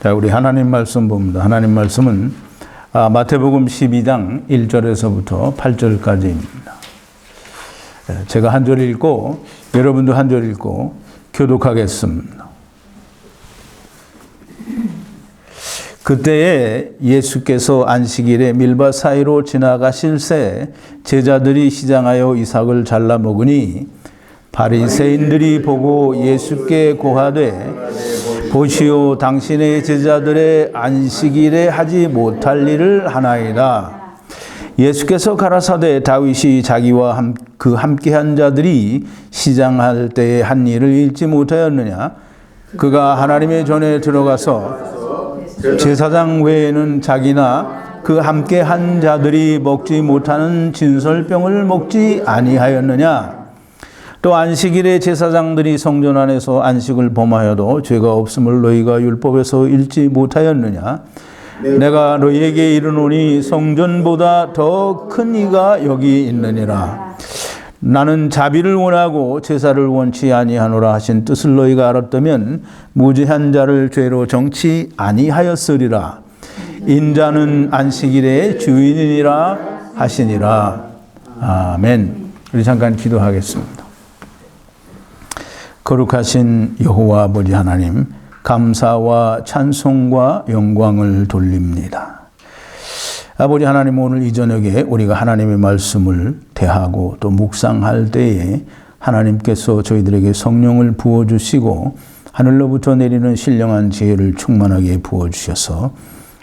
자, 우리 하나님 말씀 봅니다. 하나님 말씀은 마태복음 12장 1절에서부터 8절까지입니다. 제가 한 절 읽고 여러분도 한 절 읽고 교독하겠습니다. 그때에 예수께서 안식일에 밀밭 사이로 지나가실새 제자들이 시장하여 이삭을 잘라 먹으니 바리새인들이 보고 예수께 고하되 보시오, 당신의 제자들의 안식일에 하지 못할 일을 하나이다. 예수께서 가라사대 다윗이 자기와 함께한 자들이 시장할 때에 한 일을 잊지 못하였느냐? 그가 하나님의 전에 들어가서 제사장 외에는 자기나 그 함께한 자들이 먹지 못하는 진설병을 먹지 아니하였느냐? 또 안식일에 제사장들이 성전 안에서 안식을 범하여도 죄가 없음을 너희가 율법에서 읽지 못하였느냐? 내가 너희에게 이르노니 성전보다 더 큰 이가 여기 있느니라. 나는 자비를 원하고 제사를 원치 아니하노라 하신 뜻을 너희가 알았다면 무죄한 자를 죄로 정치 아니하였으리라. 인자는 안식일의 주인이니라 하시니라. 아멘. 우리 잠깐 기도하겠습니다. 거룩하신 여호와 아버지 하나님, 감사와 찬송과 영광을 돌립니다. 아버지 하나님, 오늘 이 저녁에 우리가 하나님의 말씀을 대하고 또 묵상할 때에 하나님께서 저희들에게 성령을 부어주시고 하늘로부터 내리는 신령한 지혜를 충만하게 부어주셔서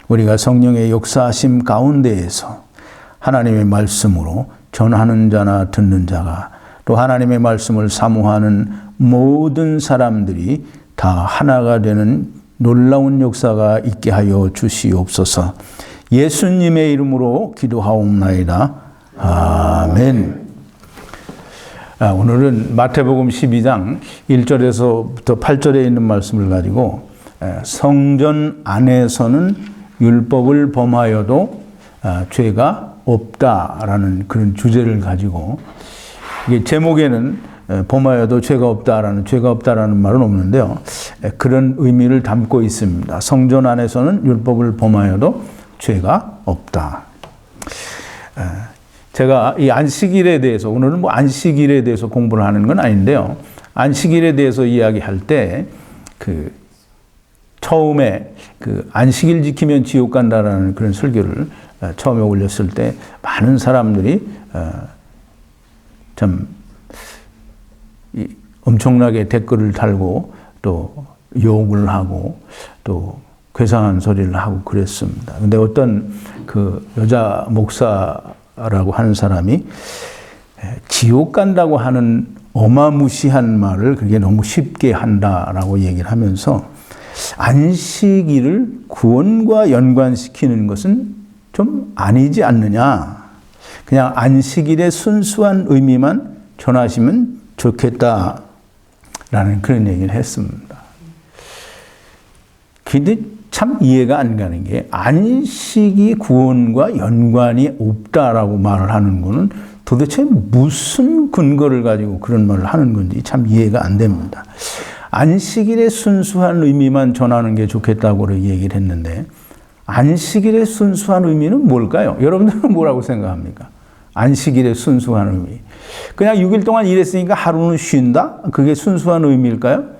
우리가 성령의 역사하심 가운데에서 하나님의 말씀으로 전하는 자나 듣는 자가 또 하나님의 말씀을 사모하는 모든 사람들이 다 하나가 되는 놀라운 역사가 있게 하여 주시옵소서. 예수님의 이름으로 기도하옵나이다. 아멘. 오늘은 마태복음 12장 1절에서부터 8절에 있는 말씀을 가지고 성전 안에서는 율법을 범하여도 죄가 없다라는 그런 주제를 가지고, 이게 제목에는 범하여도 죄가 없다라는 말은 없는데요. 그런 의미를 담고 있습니다. 성전 안에서는 율법을 범하여도 죄가 없다. 제가 이 안식일에 대해서, 오늘은 뭐 안식일에 대해서 공부를 하는 건 아닌데요. 안식일에 대해서 이야기할 때 처음에 안식일 지키면 지옥 간다라는 그런 설교를 처음에 올렸을 때 많은 사람들이 참 엄청나게 댓글을 달고 또 욕을 하고 또 괴상한 소리를 하고 그랬습니다. 근데 어떤 여자 목사라고 하는 사람이 지옥 간다고 하는 어마무시한 말을 그게 너무 쉽게 한다라고 얘기를 하면서 안식일을 구원과 연관시키는 것은 좀 아니지 않느냐. 그냥 안식일의 순수한 의미만 전하시면 좋겠다라는 그런 얘기를 했습니다. 근데 참 이해가 안 가는 게, 안식이 구원과 연관이 없다라고 말을 하는 거는 도대체 무슨 근거를 가지고 그런 말을 하는 건지 참 이해가 안 됩니다. 안식일의 순수한 의미만 전하는 게 좋겠다고 얘기를 했는데, 안식일의 순수한 의미는 뭘까요? 여러분들은 뭐라고 생각합니까? 안식일의 순수한 의미. 그냥 6일 동안 일했으니까 하루는 쉰다? 그게 순수한 의미일까요?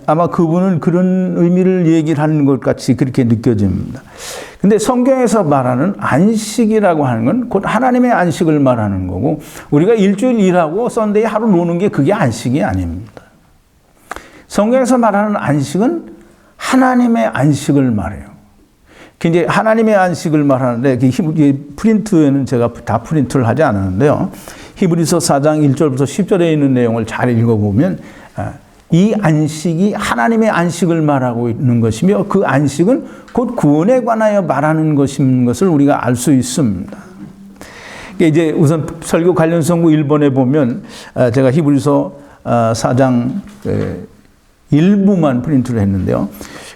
아마 그분은 그런 의미를 얘기를 하는 것 같이 그렇게 느껴집니다. 근데 성경에서 말하는 안식이라고 하는 건 곧 하나님의 안식을 말하는 거고, 우리가 일주일 일하고 썬데이 하루 노는 게 그게 안식이 아닙니다. 성경에서 말하는 안식은 하나님의 안식을 말해요. 이제 하나님의 안식을 말하는데, 프린트에는 제가 다 프린트를 하지 않았는데요. 히브리서 4장 1절부터 10절에 있는 내용을 잘 읽어보면 이 안식이 하나님의 안식을 말하고 있는 것이며, 그 안식은 곧 구원에 관하여 말하는 것인 것을 우리가 알 수 있습니다. 이제 우선 설교 관련 성구 1번에 보면 제가 히브리서 4장 일부만 프린트를 했는데요.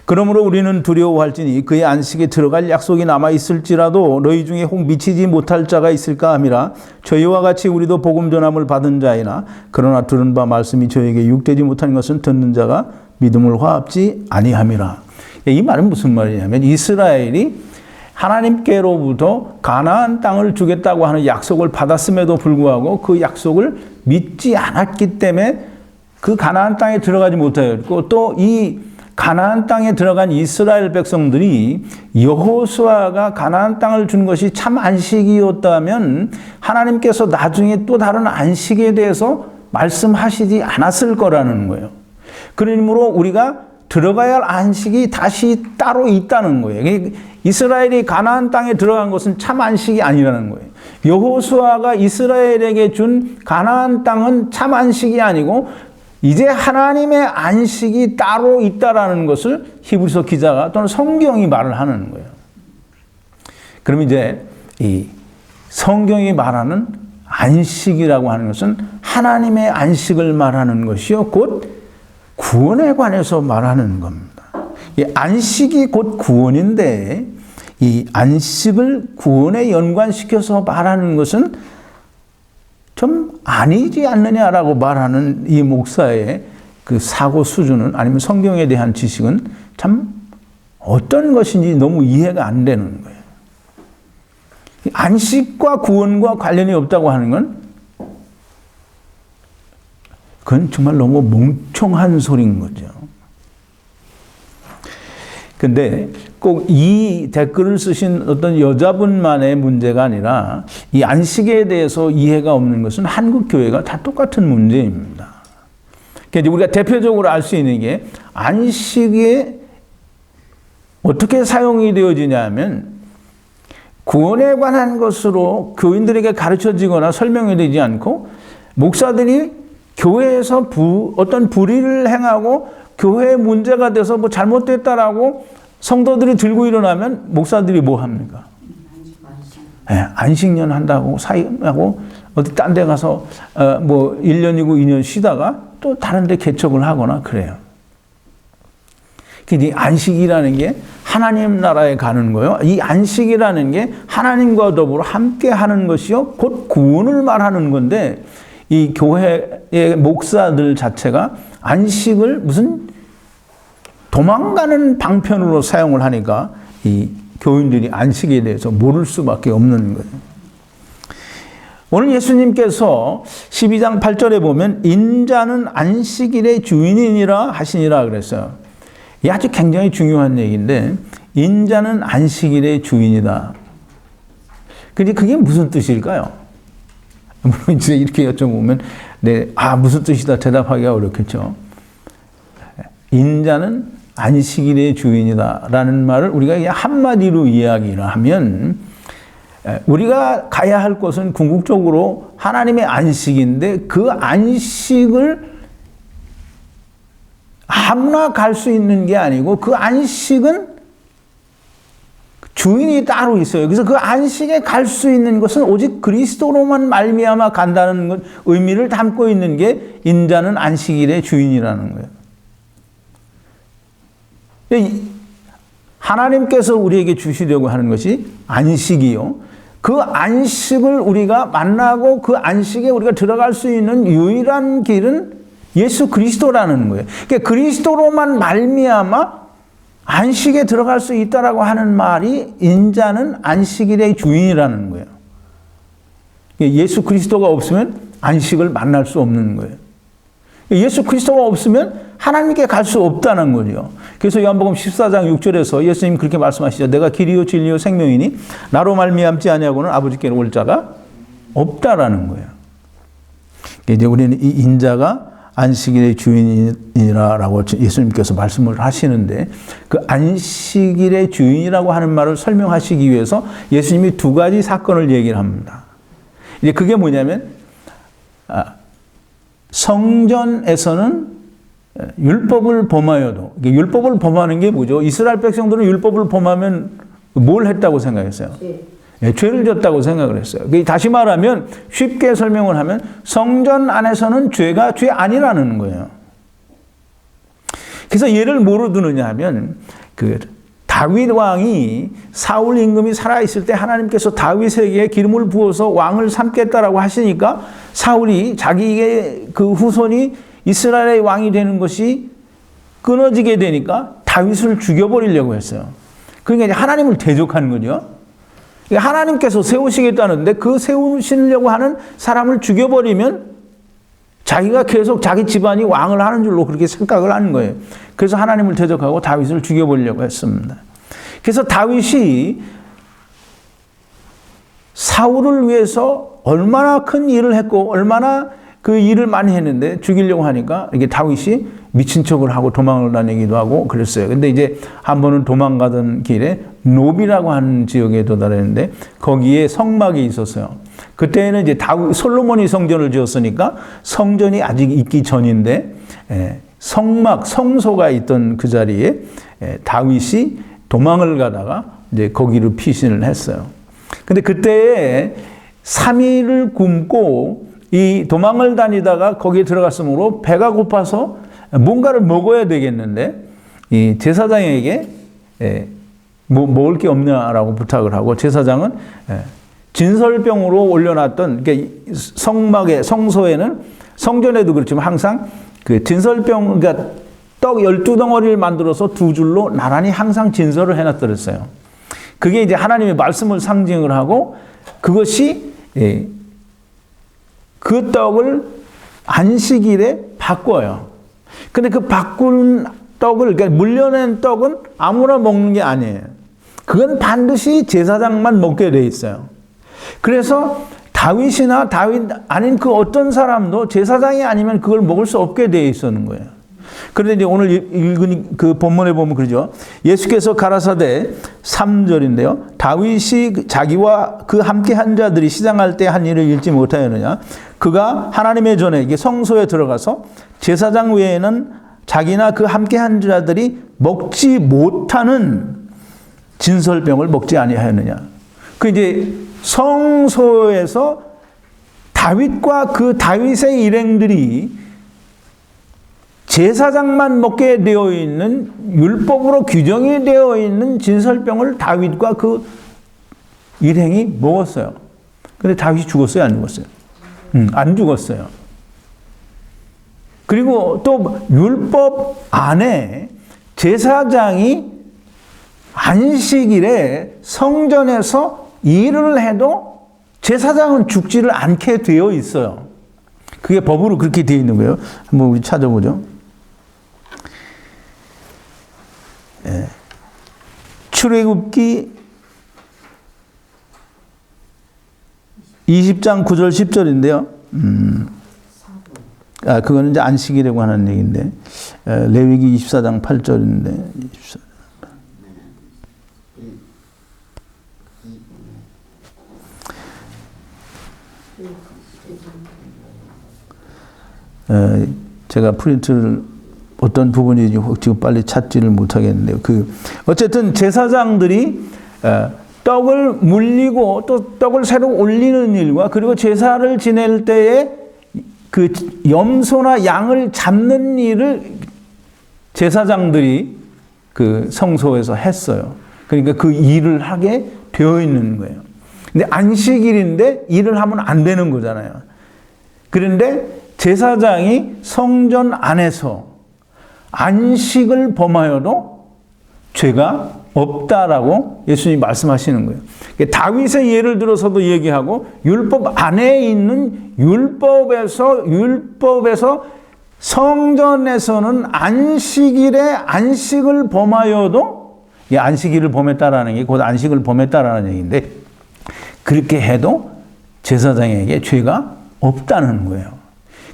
그러므로 우리는 두려워할지니 그의 안식에 들어갈 약속이 남아있을지라도 너희 중에 혹 미치지 못할 자가 있을까 함이라. 저희와 같이 우리도 복음 전함을 받은 자이나 그러나 들은 바 말씀이 저에게 육되지 못한 것은 듣는 자가 믿음을 화합지 아니함이라. 이 말은 무슨 말이냐면 이스라엘이 하나님께로부터 가나안 땅을 주겠다고 하는 약속을 받았음에도 불구하고 그 약속을 믿지 않았기 때문에 그 가나안 땅에 들어가지 못하였고, 또 이 가나안 땅에 들어간 이스라엘 백성들이 여호수아가 가나안 땅을 준 것이 참 안식이었다면 하나님께서 나중에 또 다른 안식에 대해서 말씀하시지 않았을 거라는 거예요. 그러므로 우리가 들어가야 할 안식이 다시 따로 있다는 거예요. 이스라엘이 가나안 땅에 들어간 것은 참 안식이 아니라는 거예요. 여호수아가 이스라엘에게 준 가나안 땅은 참 안식이 아니고 이제 하나님의 안식이 따로 있다라는 것을 히브리서 기자가 또는 성경이 말을 하는 거예요. 그럼 이제 이 성경이 말하는 안식이라고 하는 것은 하나님의 안식을 말하는 것이요, 곧 구원에 관해서 말하는 겁니다. 이 안식이 곧 구원인데 이 안식을 구원에 연관시켜서 말하는 것은 좀 아니지 않느냐라고 말하는 이 목사의 그 사고 수준은, 아니면 성경에 대한 지식은 참 어떤 것인지 너무 이해가 안 되는 거예요. 안식과 구원과 관련이 없다고 하는 건 그건 정말 너무 멍청한 소리인 거죠. 근데 꼭 이 댓글을 쓰신 어떤 여자분만의 문제가 아니라 이 안식에 대해서 이해가 없는 것은 한국 교회가 다 똑같은 문제입니다. 그러니까 우리가 대표적으로 알 수 있는 게 안식이 어떻게 사용이 되어지냐면 구원에 관한 것으로 교인들에게 가르쳐지거나 설명이 되지 않고 목사들이 교회에서 어떤 불의를 행하고 교회에 문제가 돼서 뭐 잘못됐다라고 성도들이 들고 일어나면 목사들이 뭐 합니까? 안식년 한다고 사임하고 어디 딴 데 가서 뭐 1년이고 2년 쉬다가 또 다른 데 개척을 하거나 그래요. 이 안식이라는 게 하나님 나라에 가는 거예요. 이 안식이라는 게 하나님과 더불어 함께 하는 것이요, 곧 구원을 말하는 건데 이 교회의 목사들 자체가 안식을 무슨 도망가는 방편으로 사용을 하니까 이 교인들이 안식에 대해서 모를 수밖에 없는 거예요. 오늘 예수님께서 12장 8절에 보면 인자는 안식일의 주인이니라 하시니라 그랬어요. 이 아주 굉장히 중요한 얘기인데 인자는 안식일의 주인이다. 근데 그게 무슨 뜻일까요? 물론 이제 이렇게 여쭤보면 무슨 뜻이다 대답하기가 어렵겠죠. 인자는 안식일의 주인이다 라는 말을 우리가 그냥 한마디로 이야기를 하면 우리가 가야 할 곳은 궁극적으로 하나님의 안식인데 그 안식을 아무나 갈 수 있는 게 아니고 그 안식은 주인이 따로 있어요. 그래서 그 안식에 갈 수 있는 것은 오직 그리스도로만 말미암아 간다는 것, 의미를 담고 있는 게 인자는 안식일의 주인이라는 거예요. 하나님께서 우리에게 주시려고 하는 것이 안식이요. 그 안식을 우리가 만나고 그 안식에 우리가 들어갈 수 있는 유일한 길은 예수 그리스도라는 거예요. 그러니까 그리스도로만 말미암아 안식에 들어갈 수 있다라고 하는 말이 인자는 안식일의 주인이라는 거예요. 예수 그리스도가 없으면 안식을 만날 수 없는 거예요. 예수 그리스도가 없으면 하나님께 갈 수 없다는 거죠. 그래서 요한복음 14장 6절에서 예수님 그렇게 말씀하시죠. 내가 길이요 진리요 생명이니 나로 말미암지 아니하고는 아버지께로 올 자가 없다라는 거예요. 이제 우리는 이 인자가 안식일의 주인이라고 예수님께서 말씀을 하시는데 그 안식일의 주인이라고 하는 말을 설명하시기 위해서 예수님이 두 가지 사건을 얘기를 합니다. 이제 그게 뭐냐면 성전에서는 율법을 범하여도, 율법을 범하는 게 뭐죠? 이스라엘 백성들은 율법을 범하면 뭘 했다고 생각했어요? 죄를 졌다고 생각을 했어요. 다시 말하면 쉽게 설명을 하면 성전 안에서는 죄가 죄 아니라는 거예요. 그래서 예를 뭐로 드느냐 하면 다윗 왕이 사울 임금이 살아있을 때 하나님께서 다윗에게 기름을 부어서 왕을 삼겠다라고 하시니까 사울이 자기의 그 후손이 이스라엘의 왕이 되는 것이 끊어지게 되니까 다윗을 죽여버리려고 했어요. 그러니까 이제 하나님을 대적하는 거죠. 그러니까 하나님께서 세우시겠다는데 그 세우시려고 하는 사람을 죽여버리면 자기가 계속 자기 집안이 왕을 하는 줄로 그렇게 생각을 하는 거예요. 그래서 하나님을 대적하고 다윗을 죽여버리려고 했습니다. 그래서 다윗이 사울을 위해서 얼마나 큰 일을 했고 얼마나 그 일을 많이 했는데 죽이려고 하니까 이게 다윗이 미친 척을 하고 도망을 다니기도 하고 그랬어요. 근데 이제 한 번은 도망가던 길에 노비라고 하는 지역에 도달했는데 거기에 성막이 있었어요. 그때는 이제 솔로몬이 성전을 지었으니까 성전이 아직 있기 전인데 성막, 성소가 있던 그 자리에 다윗이 도망을 가다가 이제 거기로 피신을 했어요. 근데 그때에 3일을 굶고 이 도망을 다니다가 거기에 들어갔으므로 배가 고파서 뭔가를 먹어야 되겠는데 이 제사장에게 뭐 먹을 게 없냐라고 부탁을 하고 제사장은 진설병으로 올려놨던 성막에 성소에는 성전에도 그렇지만 항상 그 진설병 그러니까 떡 12덩어리를 만들어서 두 줄로 나란히 항상 진설을 해놨더랬어요. 그게 이제 하나님의 말씀을 상징을 하고 그것이 그 떡을 안식일에 바꿔요. 근데 그 바꾼 떡을, 그러니까 물려낸 떡은 아무나 먹는 게 아니에요. 그건 반드시 제사장만 먹게 돼 있어요. 그래서 다윗이나 다윗 아닌 그 어떤 사람도 제사장이 아니면 그걸 먹을 수 없게 돼 있었는 거예요. 그런데 이제 오늘 읽은 그 본문에 보면 그러죠. 예수께서 가라사대 3절인데요. 다윗이 자기와 그 함께 한 자들이 시장할 때 한 일을 읽지 못하였느냐. 그가 하나님의 전에 이게 성소에 들어가서 제사장 외에는 자기나 그 함께 한 자들이 먹지 못하는 진설병을 먹지 아니하였느냐. 그 이제 성소에서 다윗과 그 다윗의 일행들이 제사장만 먹게 되어 있는 율법으로 규정이 되어 있는 진설병을 다윗과 그 일행이 먹었어요. 근데 다윗이 죽었어요? 안 죽었어요? 안 죽었어요. 그리고 또 율법 안에 제사장이 안식일에 성전에서 일을 해도 제사장은 죽지를 않게 되어 있어요. 그게 법으로 그렇게 되어 있는 거예요. 한번 우리 찾아보죠. 출애굽기 20장 9절 10절인데요. 그거는 이제 안식이라고 하는 얘기인데, 레위기 24장 8절인데, 24장. 제가 프린트를 어떤 부분인지 지금 빨리 찾지를 못하겠는데요. 어쨌든 제사장들이 떡을 물리고 또 떡을 새로 올리는 일과 그리고 제사를 지낼 때에 그 염소나 양을 잡는 일을 제사장들이 그 성소에서 했어요. 그러니까 그 일을 하게 되어 있는 거예요. 근데 안식일인데 일을 하면 안 되는 거잖아요. 그런데 제사장이 성전 안에서 안식을 범하여도 죄가 없다라고 예수님이 말씀하시는 거예요. 다윗의 예를 들어서도 얘기하고 율법 안에 있는 율법에서 성전에서는 안식일에 안식을 범하여도 이 안식일을 범했다라는 게 곧 안식을 범했다라는 얘기인데 그렇게 해도 제사장에게 죄가 없다는 거예요.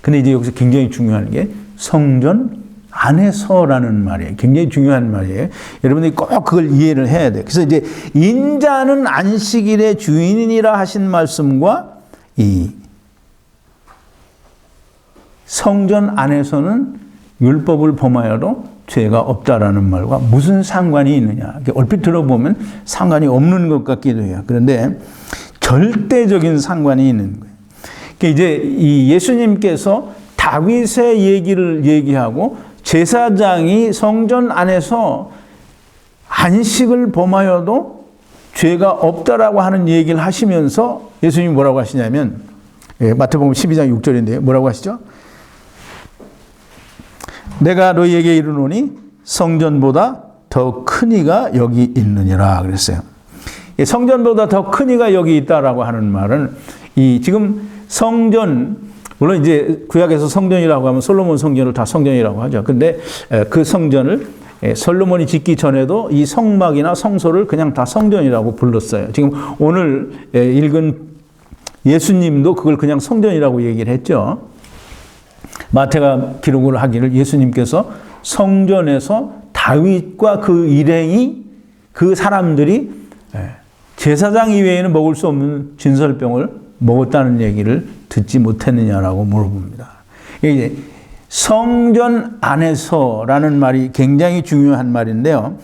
근데 이제 여기서 굉장히 중요한 게 성전 안에서라는 말이에요. 굉장히 중요한 말이에요. 여러분들이 꼭 그걸 이해를 해야 돼요. 그래서 이제 인자는 안식일의 주인이라 하신 말씀과 이 성전 안에서는 율법을 범하여도 죄가 없다라는 말과 무슨 상관이 있느냐. 얼핏 들어보면 상관이 없는 것 같기도 해요. 그런데 절대적인 상관이 있는 거예요. 이제 이 예수님께서 다윗의 얘기를 얘기하고 제사장이 성전 안에서 안식을 범하여도 죄가 없다라고 하는 얘기를 하시면서 예수님이 뭐라고 하시냐면 마태복음 12장 6절인데요. 뭐라고 하시죠? 내가 너희에게 이르노니 성전보다 더 큰 이가 여기 있느니라 그랬어요. 성전보다 더 큰 이가 여기 있다라고 하는 말은 지금 성전, 물론 이제 구약에서 성전이라고 하면 솔로몬 성전을 다 성전이라고 하죠. 근데 그 성전을 솔로몬이 짓기 전에도 이 성막이나 성소를 그냥 다 성전이라고 불렀어요. 지금 오늘 읽은 예수님도 그걸 그냥 성전이라고 얘기를 했죠. 마태가 기록을 하기를 예수님께서 성전에서 다윗과 그 일행이, 그 사람들이 제사장 이외에는 먹을 수 없는 진설병을 먹었다는 얘기를 듣지 못했느냐라고 물어봅니다. 이제 성전 안에서라는 말이 굉장히 중요한 말인데요.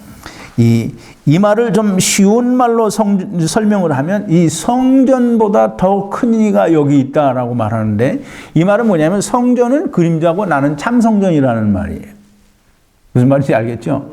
이 말을 좀 쉬운 말로 설명을 하면 이 성전보다 더 큰 이가 여기 있다라고 말하는데, 이 말은 뭐냐면 성전은 그림자고 나는 참 성전이라는 말이에요. 무슨 말인지 알겠죠?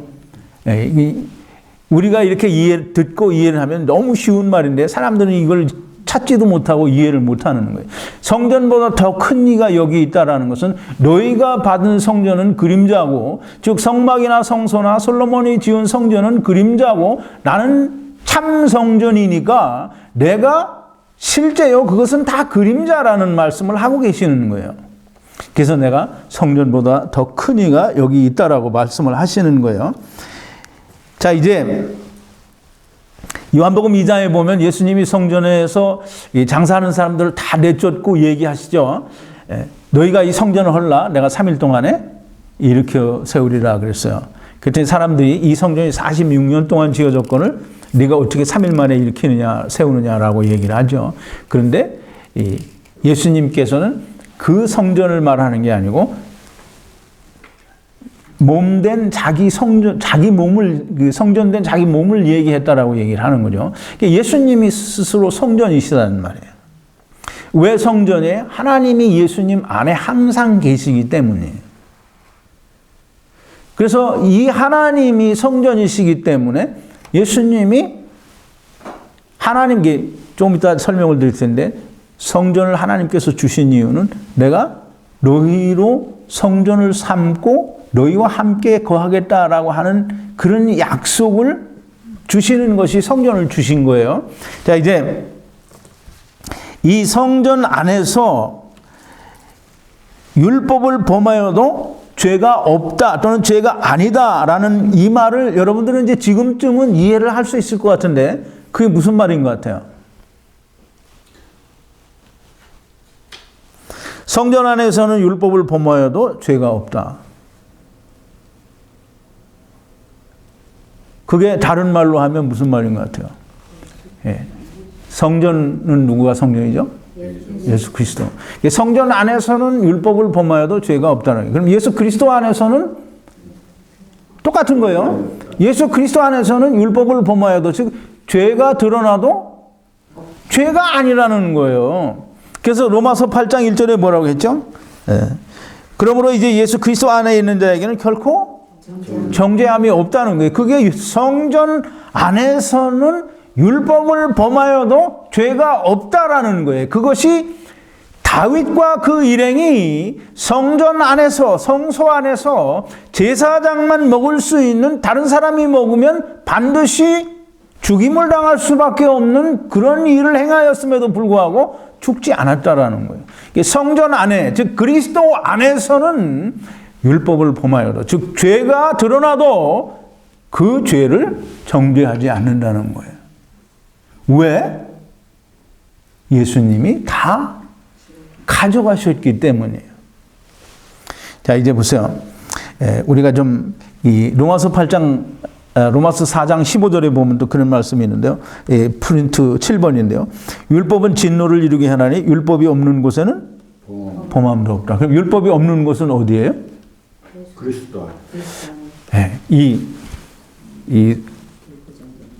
우리가 이렇게 듣고 이해를 하면 너무 쉬운 말인데 사람들은 이걸 찾지도 못하고 이해를 못하는 거예요. 성전보다 더 큰 이가 여기 있다라는 것은 너희가 받은 성전은 그림자고, 즉 성막이나 성소나 솔로몬이 지은 성전은 그림자고 나는 참 성전이니까 내가 실제요 그것은 다 그림자라는 말씀을 하고 계시는 거예요. 그래서 내가 성전보다 더 큰 이가 여기 있다라고 말씀을 하시는 거예요. 자, 이제 요한복음 2장에 보면 예수님이 성전에서 장사하는 사람들을 다 내쫓고 얘기하시죠. 너희가 이 성전을 헐라 내가 3일 동안에 일으켜 세우리라 그랬어요. 그때 사람들이 이 성전이 46년 동안 지어졌거늘 네가 어떻게 3일 만에 일으키느냐 세우느냐라고 얘기를 하죠. 그런데 예수님께서는 그 성전을 말하는 게 아니고 몸된 자기 성전, 자기 몸을, 성전된 자기 몸을 얘기했다라고 얘기를 하는 거죠. 예수님이 스스로 성전이시다는 말이에요. 왜 성전이에요? 하나님이 예수님 안에 항상 계시기 때문이에요. 그래서 이 하나님이 성전이시기 때문에 예수님이 하나님께 좀 이따 설명을 드릴 텐데, 성전을 하나님께서 주신 이유는 내가 너희로 성전을 삼고 너희와 함께 거하겠다라고 하는 그런 약속을 주시는 것이 성전을 주신 거예요. 자, 이제 이 성전 안에서 율법을 범하여도 죄가 없다 또는 죄가 아니다라는 이 말을 여러분들은 이제 지금쯤은 이해를 할 수 있을 것 같은데 그게 무슨 말인 것 같아요? 성전 안에서는 율법을 범하여도 죄가 없다. 그게 다른 말로 하면 무슨 말인 것 같아요? 성전은 누구가 성전이죠? 예수 그리스도. 성전 안에서는 율법을 범하여도 죄가 없다는 거예요. 그럼 예수 그리스도 안에서는 똑같은 거예요. 예수 그리스도 안에서는 율법을 범하여도, 즉 죄가 드러나도 죄가 아니라는 거예요. 그래서 로마서 8장 1절에 뭐라고 했죠? 그러므로 이제 예수 그리스도 안에 있는 자에게는 결코 정죄함이 없다는 거예요. 그게 성전 안에서는 율법을 범하여도 죄가 없다라는 거예요. 그것이 다윗과 그 일행이 성전 안에서, 성소 안에서 제사장만 먹을 수 있는, 다른 사람이 먹으면 반드시 죽임을 당할 수밖에 없는 그런 일을 행하였음에도 불구하고 죽지 않았다라는 거예요. 성전 안에, 즉 그리스도 안에서는 율법을 범하여도, 즉 죄가 드러나도 그 죄를 정죄하지 않는다는 거예요. 왜? 예수님이 다 가져가셨기 때문이에요. 자, 이제 보세요. 우리가 좀 이 로마서 4장 15절에 보면 또 그런 말씀이 있는데요. 프린트 7번인데요. 율법은 진노를 이루게 하나니 율법이 없는 곳에는 범함도 없다. 그럼 율법이 없는 곳은 어디예요? 그리스도. 이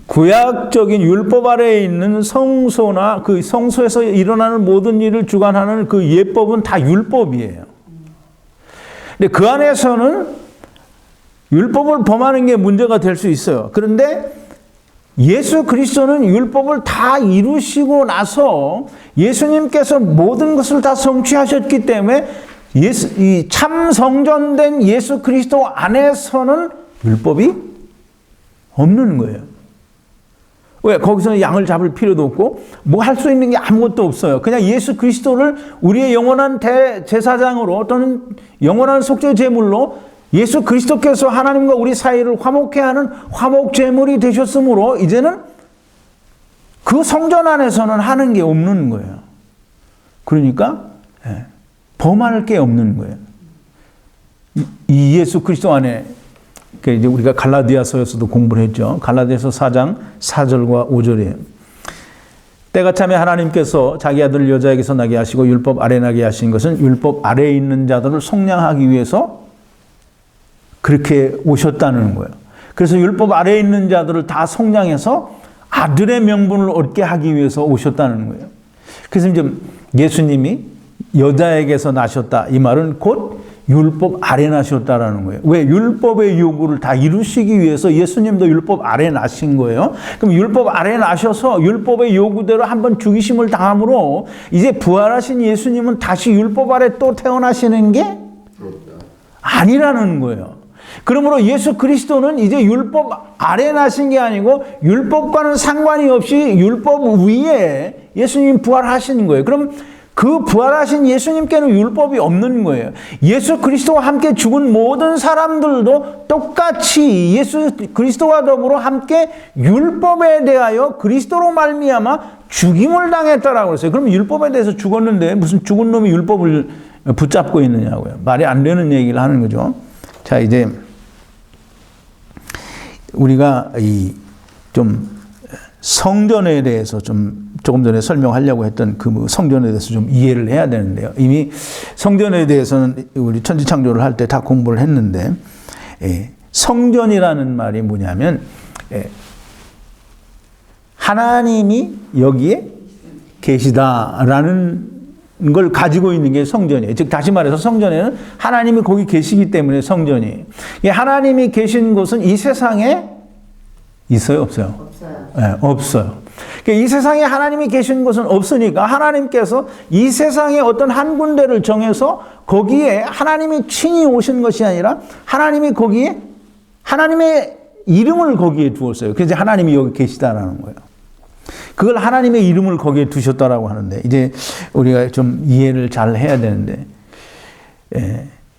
구약적인 율법 아래에 있는 성소나 그 성소에서 일어나는 모든 일을 주관하는 그 예법은 다 율법이에요. 근데 그 안에서는 율법을 범하는 게 문제가 될 수 있어요. 그런데 예수 그리스도는 율법을 다 이루시고 나서 예수님께서 모든 것을 다 성취하셨기 때문에 이 참 성전된 예수 그리스도 안에서는 율법이 없는 거예요. 왜? 거기서는 양을 잡을 필요도 없고 뭐 할 수 있는 게 아무것도 없어요. 그냥 예수 그리스도를 우리의 영원한 대제사장으로 또는 영원한 속죄 제물로 예수 그리스도께서 하나님과 우리 사이를 화목케 하는 화목 제물이 되셨으므로 이제는 그 성전 안에서는 하는 게 없는 거예요. 그러니까 범할 게 없는 거예요. 이 예수 그리스도 안에 이제 우리가 갈라디아서에서도 공부를 했죠. 갈라디아서 4장 4절과 5절에 때가 차면 하나님께서 자기 아들을 여자에게서 나게 하시고 율법 아래 나게 하신 것은 율법 아래에 있는 자들을 속량하기 위해서 그렇게 오셨다는 거예요. 그래서 율법 아래에 있는 자들을 다 속량해서 아들의 명분을 얻게 하기 위해서 오셨다는 거예요. 그래서 이제 예수님이 여자에게서 나셨다. 이 말은 곧 율법 아래 나셨다라는 거예요. 왜? 율법의 요구를 다 이루시기 위해서 예수님도 율법 아래 나신 거예요. 그럼 율법 아래 나셔서 율법의 요구대로 한번 죽이심을 당함으로 이제 부활하신 예수님은 다시 율법 아래 또 태어나시는 게 아니라는 거예요. 그러므로 예수 그리스도는 이제 율법 아래 나신 게 아니고 율법과는 상관이 없이 율법 위에 예수님 부활하신 거예요. 그럼 그 부활하신 예수님께는 율법이 없는 거예요. 예수 그리스도와 함께 죽은 모든 사람들도 똑같이 예수 그리스도와 더불어 함께 율법에 대하여 그리스도로 말미암아 죽임을 당했다라고 했어요. 그럼 율법에 대해서 죽었는데 무슨 죽은 놈이 율법을 붙잡고 있느냐고요. 말이 안 되는 얘기를 하는 거죠. 자, 이제 우리가 좀 성전에 대해서 조금 전에 설명하려고 했던 그 성전에 대해서 좀 이해를 해야 되는데요. 이미 성전에 대해서는 우리 천지창조를 할 때 다 공부를 했는데, 성전이라는 말이 뭐냐면, 하나님이 여기에 계시다라는 걸 가지고 있는 게 성전이에요. 즉 다시 말해서 성전에는 하나님이 거기 계시기 때문에 성전이에요. 하나님이 계신 곳은 이 세상에 있어요? 없어요? 없어요. 네, 없어요. 이 세상에 하나님이 계신 곳은 없으니까 하나님께서 이 세상에 어떤 한 군데를 정해서 거기에 하나님이 친히 오신 것이 아니라 하나님이 거기에 하나님의 이름을 거기에 두었어요. 그래서 하나님이 여기 계시다라는 거예요. 그걸 하나님의 이름을 거기에 두셨다라고 하는데 이제 우리가 좀 이해를 잘 해야 되는데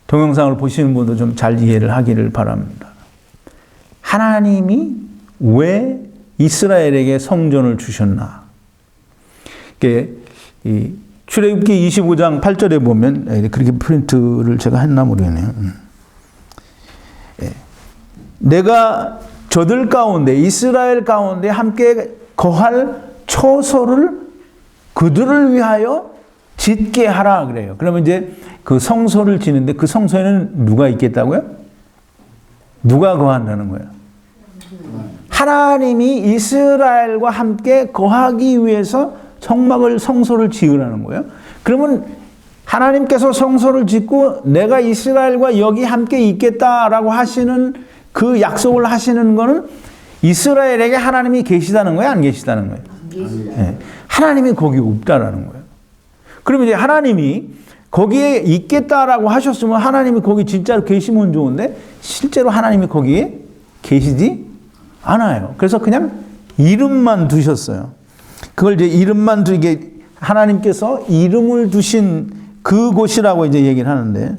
동영상을 보시는 분도 좀 잘 이해를 하기를 바랍니다. 하나님이 왜 이스라엘에게 성전을 주셨나? 이 출애굽기 25장 8절에 보면 그렇게 프린트를 제가 했나 모르겠네요. 내가 저들 가운데 이스라엘 가운데 함께 거할 처소를 그들을 위하여 짓게 하라 그래요. 그러면 이제 그 성소를 지는데 그 성소에는 누가 있겠다고요? 누가 거한다는 거예요? 하나님이 이스라엘과 함께 거하기 위해서 성소를 지으라는 거예요. 그러면 하나님께서 성소를 짓고 내가 이스라엘과 여기 함께 있겠다라고 하시는 그 약속을 하시는 거는 이스라엘에게 하나님이 계시다는 거예요? 안 계시다는 거예요? 네. 하나님이 거기 없다라는 거예요. 그러면 이제 하나님이 거기에 있겠다라고 하셨으면 하나님이 거기 진짜로 계시면 좋은데 실제로 하나님이 거기에 계시지 않아요. 그래서 그냥 이름만 두셨어요. 그걸 이제 이름만 두게 하나님께서 이름을 두신 그곳이라고 이제 얘기를 하는데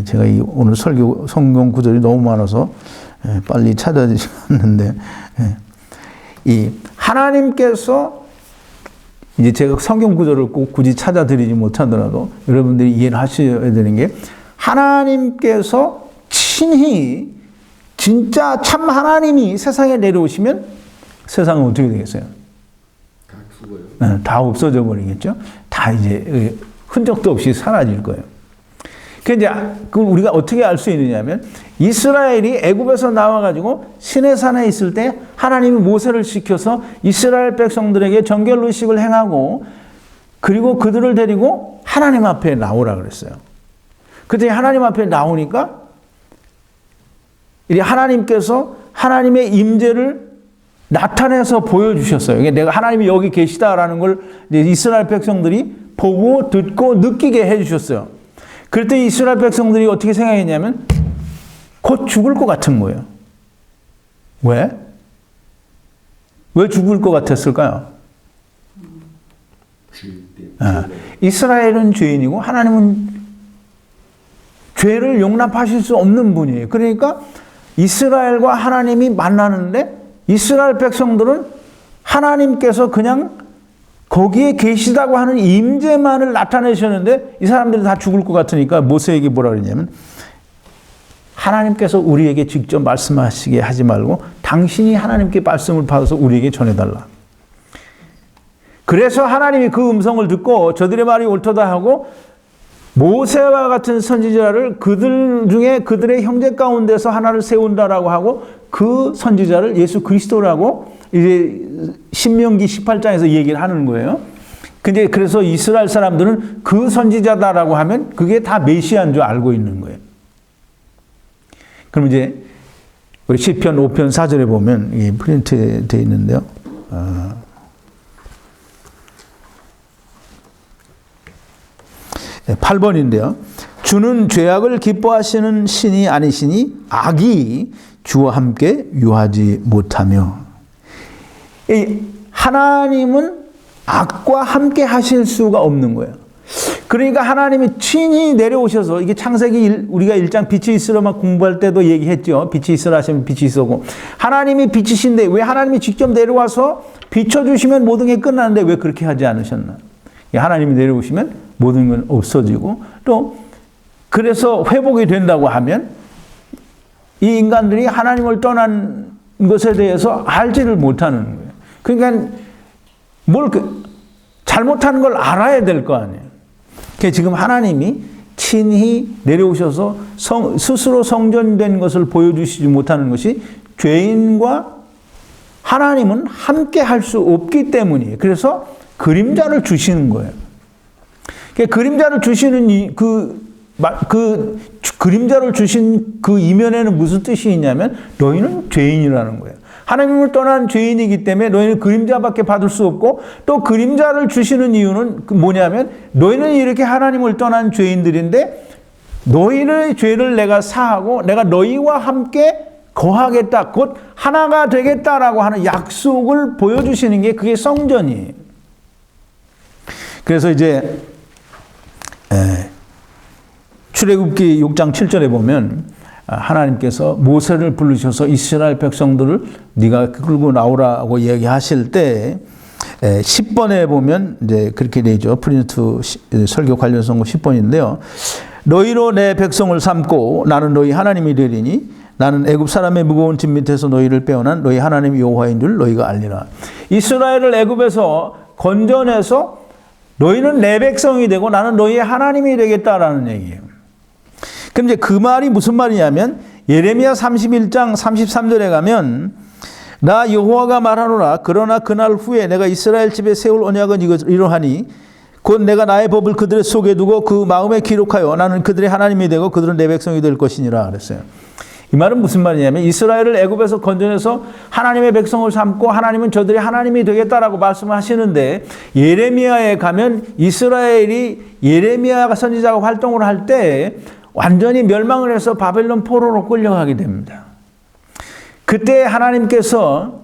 제가 오늘 설교 성경 구절이 너무 많아서 빨리 찾아주셨는데 이 하나님께서 이제 제가 성경 구절을 꼭 굳이 찾아드리지 못하더라도 여러분들이 이해를 하셔야 되는 게 하나님께서 친히 진짜 참 하나님이 세상에 내려오시면 세상은 어떻게 되겠어요? 다 죽어요. 다 없어져 버리겠죠. 다 이제 흔적도 없이 사라질 거예요. 그러니까 이제 그걸 우리가 어떻게 알 수 있느냐면 이스라엘이 애굽에서 나와가지고 시내산에 있을 때 하나님이 모세를 시켜서 이스라엘 백성들에게 정결의식을 행하고 그리고 그들을 데리고 하나님 앞에 나오라 그랬어요. 그때 하나님 앞에 나오니까 하나님께서 하나님의 임재를 나타내서 보여주셨어요. 내가 하나님이 여기 계시다라는 걸 이스라엘 백성들이 보고 듣고 느끼게 해주셨어요. 그럴 때 이스라엘 백성들이 어떻게 생각했냐면 곧 죽을 것 같은 거예요. 왜? 왜 죽을 것 같았을까요? 이스라엘은 죄인이고 하나님은 죄를 용납하실 수 없는 분이에요. 그러니까 이스라엘과 하나님이 만나는데 이스라엘 백성들은 하나님께서 그냥 거기에 계시다고 하는 임재만을 나타내셨는데 이 사람들이 다 죽을 것 같으니까 모세에게 뭐라 그러냐면 하나님께서 우리에게 직접 말씀하시게 하지 말고 당신이 하나님께 말씀을 받아서 우리에게 전해달라. 그래서 하나님이 그 음성을 듣고 저들의 말이 옳도다 하고 모세와 같은 선지자를 그들 중에 그들의 형제 가운데서 하나를 세운다라고 하고 그 선지자를 예수 그리스도라고 이제 신명기 18장에서 얘기를 하는 거예요. 근데 그래서 이스라엘 사람들은 그 선지자다라고 하면 그게 다 메시아인 줄 알고 있는 거예요. 그럼 이제 우리 시편 5편 4절에 보면 이게 프린트 되어 있는데요. 8번인데요. 주는 죄악을 기뻐하시는 신이 아니시니 악이 주와 함께 유하지 못하며. 하나님은 악과 함께 하실 수가 없는 거예요. 그러니까 하나님이 친히 내려오셔서 이게 창세기 우리가 1장 빛이 있으라만 공부할 때도 얘기했죠. 빛이 있으라 하시면 빛이 있었고 하나님이 빛이신데 왜 하나님이 직접 내려와서 비춰주시면 모든 게 끝나는데 왜 그렇게 하지 않으셨나? 하나님이 내려오시면 모든 건 없어지고 또 그래서 회복이 된다고 하면 이 인간들이 하나님을 떠난 것에 대해서 알지를 못하는 거예요. 그러니까 잘못하는 걸 알아야 될 거 아니에요. 그러니까 지금 하나님이 친히 내려오셔서 스스로 성전된 것을 보여주시지 못하는 것이 죄인과 하나님은 함께 할 수 없기 때문이에요. 그래서 그림자를 주시는 거예요. 그러니까 그림자를 주시는 그림자를 주신 그 이면에는 무슨 뜻이 있냐면 너희는 죄인이라는 거예요. 하나님을 떠난 죄인이기 때문에 너희는 그림자밖에 받을 수 없고 또 그림자를 주시는 이유는 뭐냐면 너희는 이렇게 하나님을 떠난 죄인들인데 너희의 죄를 내가 사하고 내가 너희와 함께 거하겠다. 곧 하나가 되겠다라고 하는 약속을 보여주시는 게 그게 성전이에요. 그래서 이제 출애굽기 6장 7절에 보면 하나님께서 모세를 부르셔서 이스라엘 백성들을 네가 끌고 나오라고 얘기하실 때 10번에 보면 이제 그렇게 되죠. 프린트 설교 관련 선고 10번인데요. 너희로 내 백성을 삼고 나는 너희 하나님이 되리니 나는 애굽 사람의 무거운 짐 밑에서 너희를 빼어난 너희 하나님 여호와인 줄 너희가 알리라. 이스라엘을 애굽에서 건져내서 너희는 내 백성이 되고 나는 너희의 하나님이 되겠다라는 얘기예요. 그럼 이제 그 말이 무슨 말이냐면 예레미야 31장 33절에 가면 나 여호와가 말하노라 그러나 그날 후에 내가 이스라엘 집에 세울 언약은 이러하니 곧 내가 나의 법을 그들의 속에 두고 그 마음에 기록하여 나는 그들의 하나님이 되고 그들은 내 백성이 될 것이니라 그랬어요. 이 말은 무슨 말이냐면 이스라엘을 애굽에서 건져내서 하나님의 백성을 삼고 하나님은 저들이 하나님이 되겠다라고 말씀하시는데 예레미야에 가면 이스라엘이 예레미야가 선지자가 활동을 할 때 완전히 멸망을 해서 바벨론 포로로 끌려가게 됩니다. 그때 하나님께서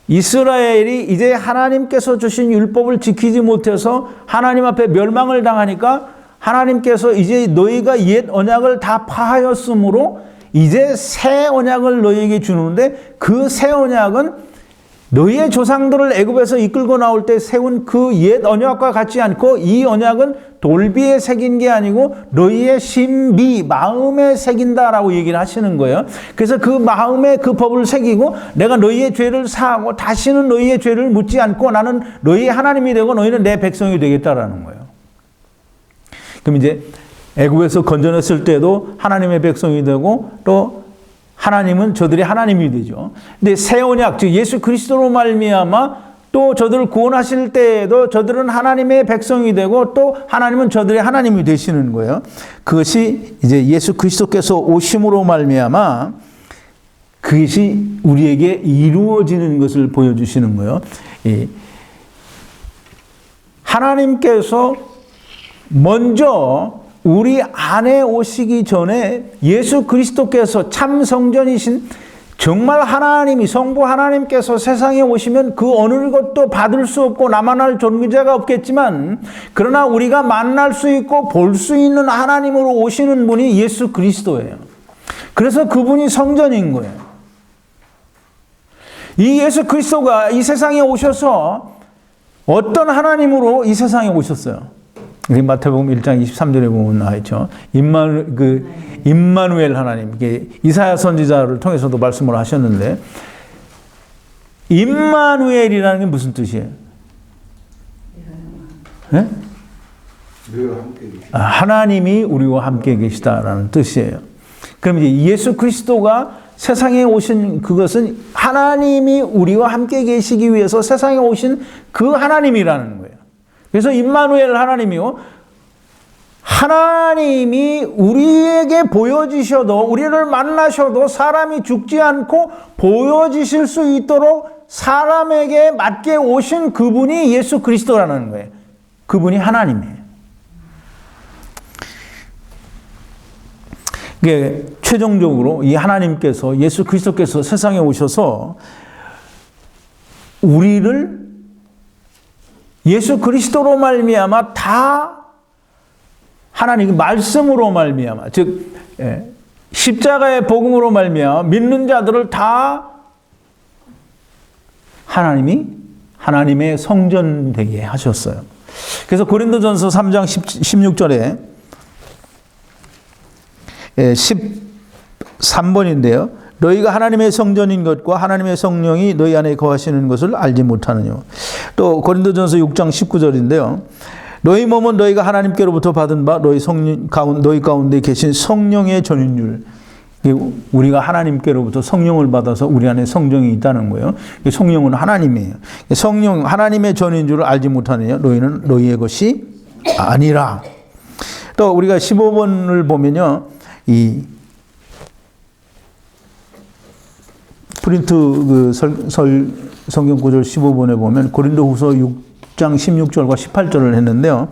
이스라엘이 이제 하나님께서 주신 율법을 지키지 못해서 하나님 앞에 멸망을 당하니까 하나님께서 이제 너희가 옛 언약을 다 파하였으므로 이제 새 언약을 너희에게 주는데 그 새 언약은 너희의 조상들을 애굽에서 이끌고 나올 때 세운 그 옛 언약과 같지 않고 이 언약은 돌비에 새긴 게 아니고 너희의 심비, 마음에 새긴다라고 얘기를 하시는 거예요. 그래서 그 마음에 그 법을 새기고 내가 너희의 죄를 사하고 다시는 너희의 죄를 묻지 않고 나는 너희의 하나님이 되고 너희는 내 백성이 되겠다라는 거예요. 그럼 이제 애굽에서 건져냈을 때도 하나님의 백성이 되고 또 하나님은 저들의 하나님이 되죠. 근데 새 언약, 즉 예수 그리스도로 말미암아 또 저들을 구원하실 때에도 저들은 하나님의 백성이 되고 또 하나님은 저들의 하나님이 되시는 거예요. 그것이 이제 예수 그리스도께서 오심으로 말미암아 그것이 우리에게 이루어지는 것을 보여주시는 거예요. 하나님께서 먼저 우리 안에 오시기 전에 예수 그리스도께서 참 성전이신 정말 하나님이 성부 하나님께서 세상에 오시면 그 어느 것도 받을 수 없고 나만할 존귀자가 없겠지만 그러나 우리가 만날 수 있고 볼 수 있는 하나님으로 오시는 분이 예수 그리스도예요. 그래서 그분이 성전인 거예요. 이 예수 그리스도가 이 세상에 오셔서 어떤 하나님으로 이 세상에 오셨어요? 우리 마태복음 1장 23절에 보면 나와있죠. 임마누엘 하나님, 이게 이사야 선지자를 통해서도 말씀을 하셨는데, 임마누엘이라는 게 무슨 뜻이에요? 네? 하나님이 우리와 함께 계시다라는 뜻이에요. 그럼 이제 예수 그리스도가 세상에 오신 그것은 하나님이 우리와 함께 계시기 위해서 세상에 오신 그 하나님이라는 거예요. 그래서 임마누엘 하나님이요. 하나님이 우리에게 보여지셔도 우리를 만나셔도 사람이 죽지 않고 보여지실 수 있도록 사람에게 맞게 오신 그분이 예수 그리스도라는 거예요. 그분이 하나님이에요. 이게 최종적으로 이 하나님께서 예수 그리스도께서 세상에 오셔서 우리를 예수 그리스도로 말미암아 다 하나님 말씀으로 말미암아 즉 십자가의 복음으로 말미암아 믿는 자들을 다 하나님이 하나님의 성전 되게 하셨어요. 그래서 고린도전서 3장 16절에 13번인데요. 너희가 하나님의 성전인 것과 하나님의 성령이 너희 안에 거하시는 것을 알지 못하느냐. 또 고린도전서 6장 19절인데요. 너희 몸은 너희가 하나님께로부터 받은 바 너희 가운데 계신 성령의 전인줄. 우리가 하나님께로부터 성령을 받아서 우리 안에 성령이 있다는 거예요. 성령은 하나님이에요. 성령 하나님의 전인 줄을 알지 못하느냐. 너희는 너희의 것이 아니라. 또 우리가 15번을 보면요. 이 프린트 성경 구절 15번에 보면 고린도후서 6장 16절과 18절을 했는데요.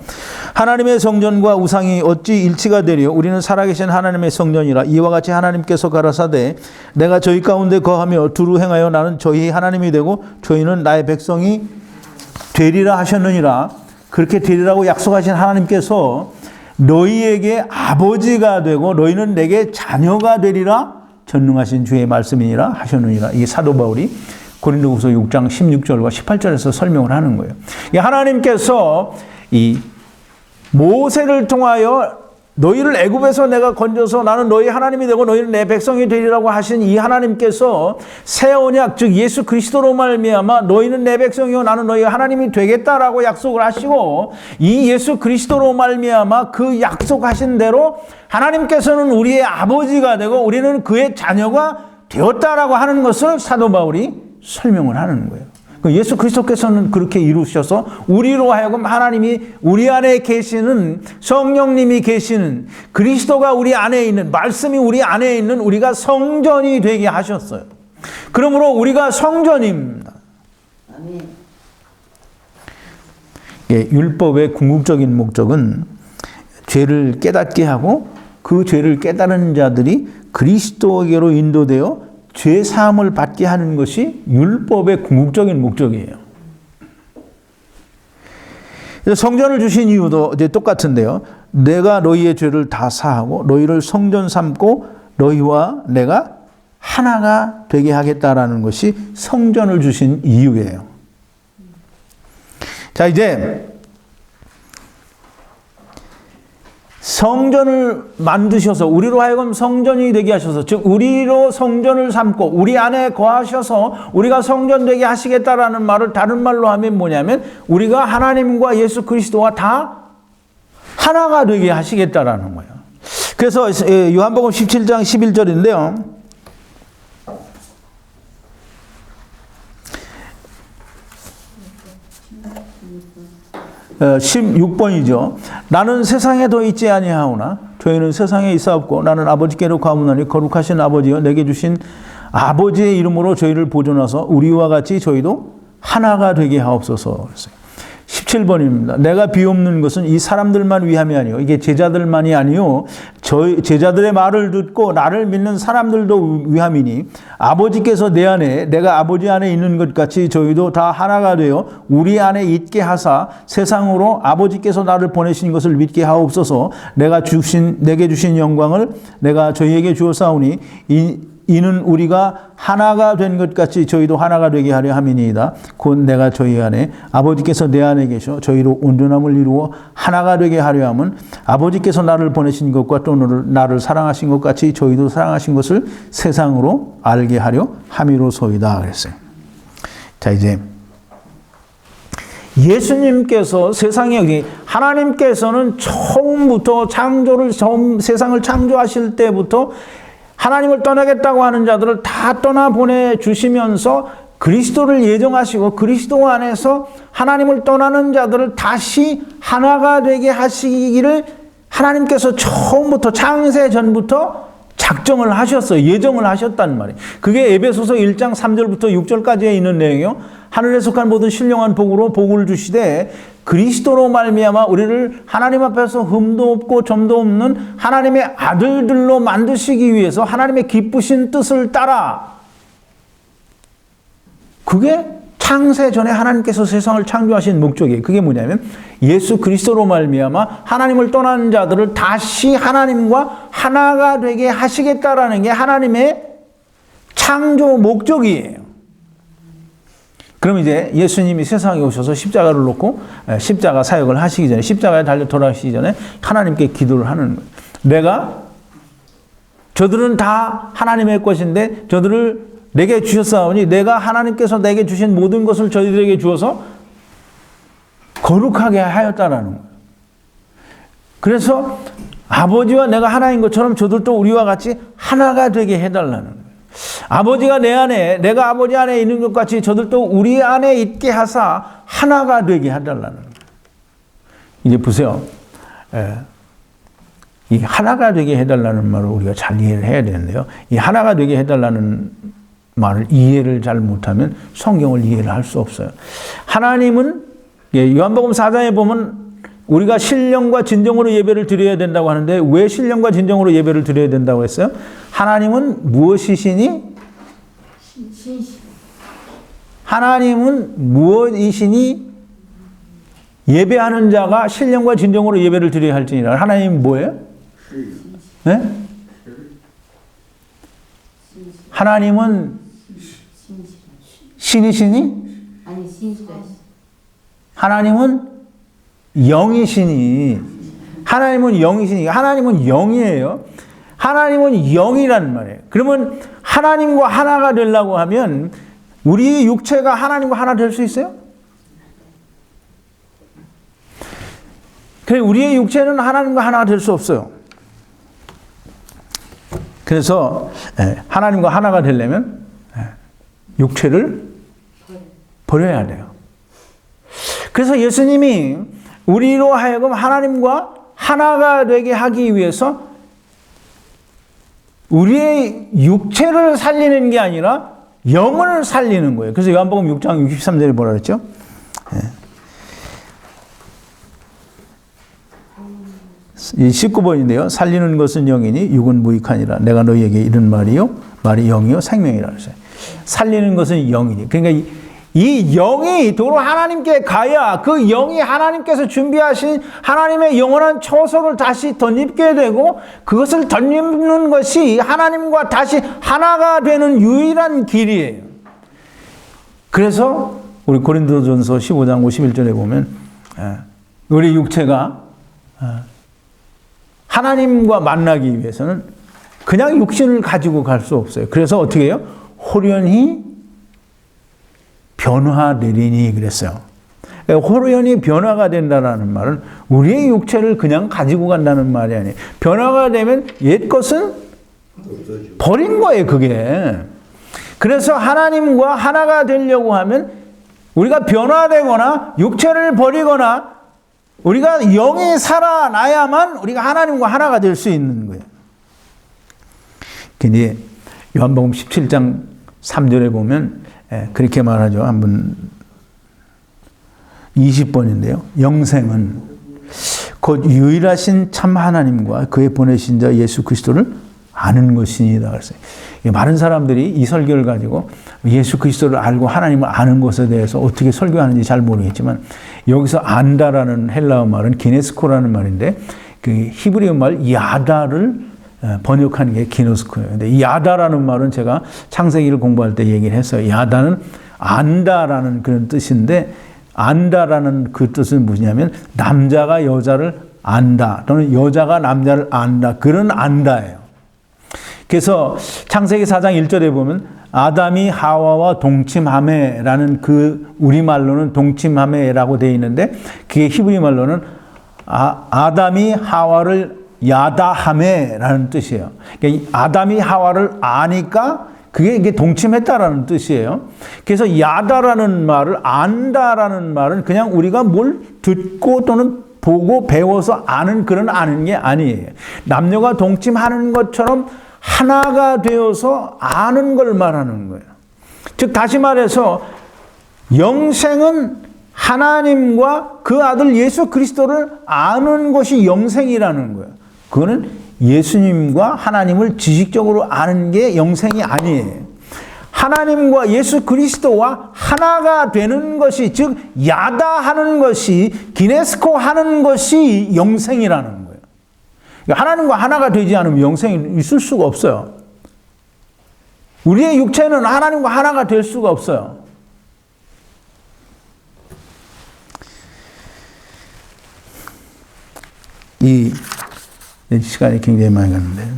하나님의 성전과 우상이 어찌 일치가 되리요? 우리는 살아계신 하나님의 성전이라. 이와 같이 하나님께서 가라사대 내가 저희 가운데 거하며 두루 행하여 나는 저희 하나님이 되고 저희는 나의 백성이 되리라 하셨느니라. 그렇게 되리라고 약속하신 하나님께서 너희에게 아버지가 되고 너희는 내게 자녀가 되리라 전능하신 주의 말씀이니라 하셨느니라. 이게 사도 바울이 고린도후서 6장 16절과 18절에서 설명을 하는 거예요. 하나님께서 이 모세를 통하여 너희를 애굽에서 내가 건져서 나는 너희 하나님이 되고 너희는 내 백성이 되리라고 하신 이 하나님께서 새 언약 즉 예수 그리스도로 말미암아 너희는 내 백성이요 나는 너희 하나님이 되겠다라고 약속을 하시고 이 예수 그리스도로 말미암아 그 약속하신 대로 하나님께서는 우리의 아버지가 되고 우리는 그의 자녀가 되었다라고 하는 것을 사도 바울이 설명을 하는 거예요. 예수 그리스도께서는 그렇게 이루셔서 우리로 하여금 하나님이 우리 안에 계시는 성령님이 계시는 그리스도가 우리 안에 있는 말씀이 우리 안에 있는 우리가 성전이 되게 하셨어요. 그러므로 우리가 성전입니다. 아멘. 율법의 궁극적인 목적은 죄를 깨닫게 하고 그 죄를 깨달은 자들이 그리스도에게로 인도되어 죄 사함을 받게 하는 것이 율법의 궁극적인 목적이에요. 성전을 주신 이유도 이제 똑같은데요. 내가 너희의 죄를 다 사하고 너희를 성전 삼고 너희와 내가 하나가 되게 하겠다라는 것이 성전을 주신 이유예요. 자, 이제 성전을 만드셔서 우리로 하여금 성전이 되게 하셔서 즉 우리로 성전을 삼고 우리 안에 거하셔서 우리가 성전 되게 하시겠다라는 말을 다른 말로 하면 뭐냐면 우리가 하나님과 예수 그리스도와 다 하나가 되게 하시겠다라는 거예요. 그래서 요한복음 17장 11절인데요. 16번이죠. 나는 세상에 더 있지 아니하오나 저희는 세상에 있사옵고 나는 아버지께로 가오나니 거룩하신 아버지여 내게 주신 아버지의 이름으로 저희를 보존하서 우리와 같이 저희도 하나가 되게 하옵소서. 17번입니다. 내가 비옵는 것은 이 사람들만 위함이 아니요. 이게 제자들만이 아니요. 제자들의 말을 듣고 나를 믿는 사람들도 위함이니 아버지께서 내 안에 내가 아버지 안에 있는 것 같이 저희도 다 하나가 되어 우리 안에 있게 하사 세상으로 아버지께서 나를 보내신 것을 믿게 하옵소서. 내게 주신 영광을 내가 저희에게 주었사오니 이는 우리가 하나가 된 것 같이 저희도 하나가 되게 하려 함이니이다. 곧 내가 저희 안에 아버지께서 내 안에 계셔 저희로 온전함을 이루어 하나가 되게 하려 함은 아버지께서 나를 보내신 것과 또 나를 사랑하신 것 같이 저희도 사랑하신 것을 세상으로 알게 하려 함이로소이다. 그랬어요. 자, 이제 예수님께서 세상에 하나님께서는 처음부터 세상을 창조하실 때부터 하나님을 떠나겠다고 하는 자들을 다 떠나보내주시면서 그리스도를 예정하시고 그리스도 안에서 하나님을 떠나는 자들을 다시 하나가 되게 하시기를 하나님께서 처음부터 창세 전부터 작정을 하셨어요. 예정을 하셨단 말이에요. 그게 에베소서 1장 3절부터 6절까지에 있는 내용이요. 하늘에 속한 모든 신령한 복으로 복을 주시되 그리스도로 말미암아 우리를 하나님 앞에서 흠도 없고 점도 없는 하나님의 아들들로 만드시기 위해서 하나님의 기쁘신 뜻을 따라 그게 창세 전에 하나님께서 세상을 창조하신 목적이에요. 그게 뭐냐면 예수 그리스도로 말미암아 하나님을 떠난 자들을 다시 하나님과 하나가 되게 하시겠다라는 게 하나님의 창조 목적이에요. 그럼 이제 예수님이 세상에 오셔서 십자가를 놓고 십자가 사역을 하시기 전에 십자가에 달려 돌아가시기 전에 하나님께 기도를 하는 거예요. 저들은 다 하나님의 것인데 저들을 내게 주셨사오니 내가 하나님께서 내게 주신 모든 것을 저희들에게 주어서 거룩하게 하였다라는 거예요. 그래서 아버지와 내가 하나인 것처럼 저들도 우리와 같이 하나가 되게 해달라는 거예요. 아버지가 내 안에 내가 아버지 안에 있는 것 같이 저들도 우리 안에 있게 하사 하나가 되게 해달라는 거예요. 이제 보세요. 이 하나가 되게 해달라는 말을 우리가 잘 이해를 해야 되는데요. 이 하나가 되게 해달라는 말을 이해를 잘 못하면 성경을 이해를 할 수 없어요. 하나님은 요한복음 4장에 보면 우리가 신령과 진정으로 예배를 드려야 된다고 하는데 왜 신령과 진정으로 예배를 드려야 된다고 했어요? 하나님은 무엇이시니? 하나님은 무엇이시니? 예배하는 자가 신령과 진정으로 예배를 드려야 할지니라. 하나님은 뭐예요? 네? 하나님은 신이시니? 아니, 신이시다. 하나님은 영이시니. 하나님은 영이시니. 하나님은 영이에요. 하나님은 영이란 말이에요. 그러면 하나님과 하나가 되려고 하면 우리 육체가 하나님과 하나 될 수 있어요? 그래서 우리의 육체는 하나님과 하나가 될 수 없어요. 그래서 하나님과 하나가 되려면 육체를 버려야 돼요. 그래서 예수님이 우리로 하여금 하나님과 하나가 되게 하기 위해서 우리의 육체를 살리는 게 아니라 영을 살리는 거예요. 그래서 요한복음 6장 63절에 뭐라 그랬죠? 19번인데요. 살리는 것은 영이니 육은 무익하니라. 내가 너희에게 이른 말이요. 말이 영이요 생명이라 그랬어요. 살리는 것은 영이니. 그러니까 이 영이 도로 하나님께 가야 그 영이 하나님께서 준비하신 하나님의 영원한 처소를 다시 덧입게 되고 그것을 덧입는 것이 하나님과 다시 하나가 되는 유일한 길이에요. 그래서 우리 고린도전서 15장 51절에 보면 우리 육체가 하나님과 만나기 위해서는 그냥 육신을 가지고 갈 수 없어요. 그래서 어떻게 해요? 홀연히 변화되리니 그랬어요. 홀연히 변화가 된다는 말은 우리의 육체를 그냥 가지고 간다는 말이 아니에요. 변화가 되면 옛 것은 버린 거예요, 그게. 그래서 하나님과 하나가 되려고 하면 우리가 변화되거나 육체를 버리거나 우리가 영이 살아나야만 우리가 하나님과 하나가 될 수 있는 거예요. 근데 요한복음 17장 3절에 보면 그렇게 말하죠. 한번 20번인데요. 영생은 곧 유일하신 참 하나님과 그의 보내신 자 예수 그리스도를 아는 것이니이다 그랬어요. 많은 사람들이 이 설교를 가지고 예수 그리스도를 알고 하나님을 아는 것에 대해서 어떻게 설교하는지 잘 모르겠지만 여기서 안다라는 헬라어 말은 기네스코라는 말인데 그 히브리어 말 야다를 번역하는 게 기네스코예요. 근데 이 야다라는 말은 제가 창세기를 공부할 때 얘기를 했어요. 야다는 안다라는 그런 뜻인데 안다라는 그 뜻은 무엇이냐면 남자가 여자를 안다 또는 여자가 남자를 안다 그런 안다예요. 그래서 창세기 4장 1절에 보면 아담이 하와와 동침하매라는 그 우리말로는 동침하매라고 되어 있는데 그게 히브리 말로는 아담이 하와를 야다하매라는 뜻이에요. 그러니까 아담이 하와를 아니까 그게 이게 동침했다라는 뜻이에요. 그래서 야다라는 말을 안다라는 말은 그냥 우리가 뭘 듣고 또는 보고 배워서 아는 그런 아는 게 아니에요. 남녀가 동침하는 것처럼 하나가 되어서 아는 걸 말하는 거예요. 즉 다시 말해서 영생은 하나님과 그 아들 예수 그리스도를 아는 것이 영생이라는 거예요. 그거는 예수님과 하나님을 지식적으로 아는 게 영생이 아니에요. 하나님과 예수 그리스도와 하나가 되는 것이 즉 야다하는 것이 기네스코 하는 것이 영생이라는 거예요. 하나님과 하나가 되지 않으면 영생이 있을 수가 없어요. 우리의 육체는 하나님과 하나가 될 수가 없어요. 이 시간이 굉장히 많이 갔는데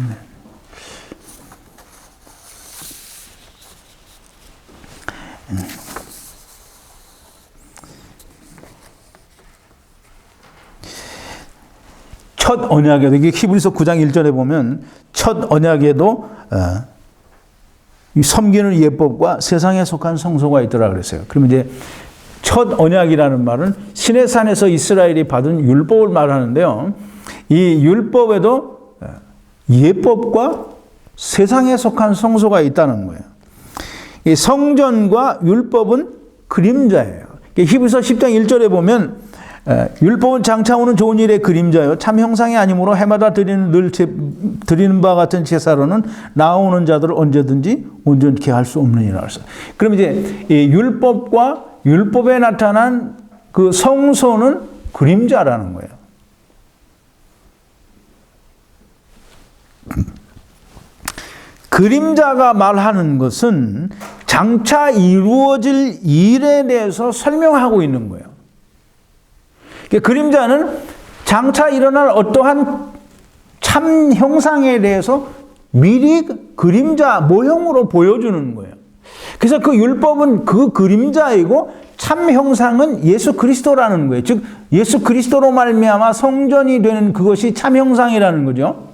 첫 언약에도 이게 히브리서 9장 1절에 보면 첫 언약에도 섬기는 예법과 세상에 속한 성소가 있더라 그랬어요. 그러면 이제 첫 언약이라는 말은 시내산에서 이스라엘이 받은 율법을 말하는데요. 이 율법에도 예법과 세상에 속한 성소가 있다는 거예요. 이 성전과 율법은 그림자예요. 히브리서 10장 1절에 보면 율법은 장차 오는 좋은 일의 그림자요 참 형상이 아니므로 해마다 드리는 바와 같은 제사로는 나오는 자들을 언제든지 온전케 할 수 없느니라 했어요. 그럼 이제 이 율법과 율법에 나타난 그 성소는 그림자라는 거예요. 그림자가 말하는 것은 장차 이루어질 일에 대해서 설명하고 있는 거예요. 그림자는 장차 일어날 어떠한 참 형상에 대해서 미리 그림자 모형으로 보여주는 거예요. 그래서 그 율법은 그 그림자이고 참 형상은 예수 그리스도라는 거예요. 즉 예수 그리스도로 말미암아 성전이 되는 그것이 참 형상이라는 거죠.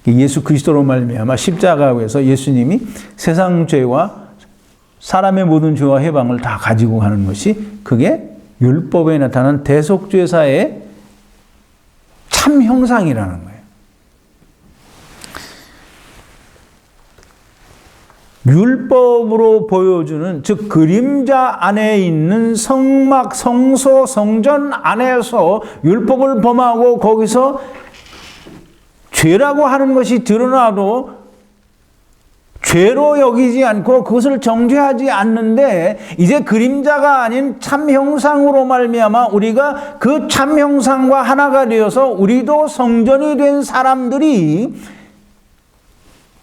예수 그리스도로 말미암아 십자가에서 예수님이 세상 죄와 사람의 모든 죄와 해방을 다 가지고 가는 것이 그게 율법에 나타난 대속죄사의 참 형상이라는 거예요. 율법으로 보여주는 즉 그림자 안에 있는 성막, 성소, 성전 안에서 율법을 범하고 거기서 죄라고 하는 것이 드러나도 죄로 여기지 않고 그것을 정죄하지 않는데 이제 그림자가 아닌 참 형상으로 말미암아 우리가 그 참 형상과 하나가 되어서 우리도 성전이 된 사람들이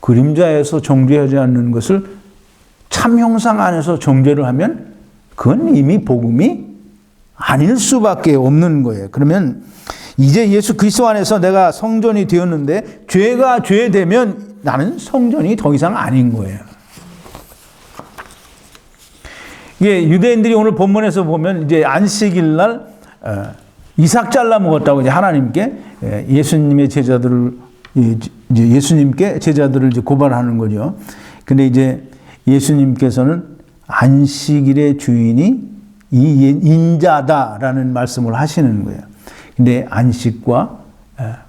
그림자에서 정죄하지 않는 것을 참 형상 안에서 정죄를 하면 그건 이미 복음이 아닐 수밖에 없는 거예요. 그러면 이제 예수 그리스도 안에서 내가 성전이 되었는데 죄가 죄되면 나는 성전이 더 이상 아닌 거예요. 이게 유대인들이 오늘 본문에서 보면 이제 안식일 날 이삭 잘라 먹었다고 이제 하나님께 예수님의 제자들을 이제 예수님께 제자들을 이제 고발하는 거죠. 근데 이제 예수님께서는 안식일의 주인이 이 인자다라는 말씀을 하시는 거예요. 근데 안식과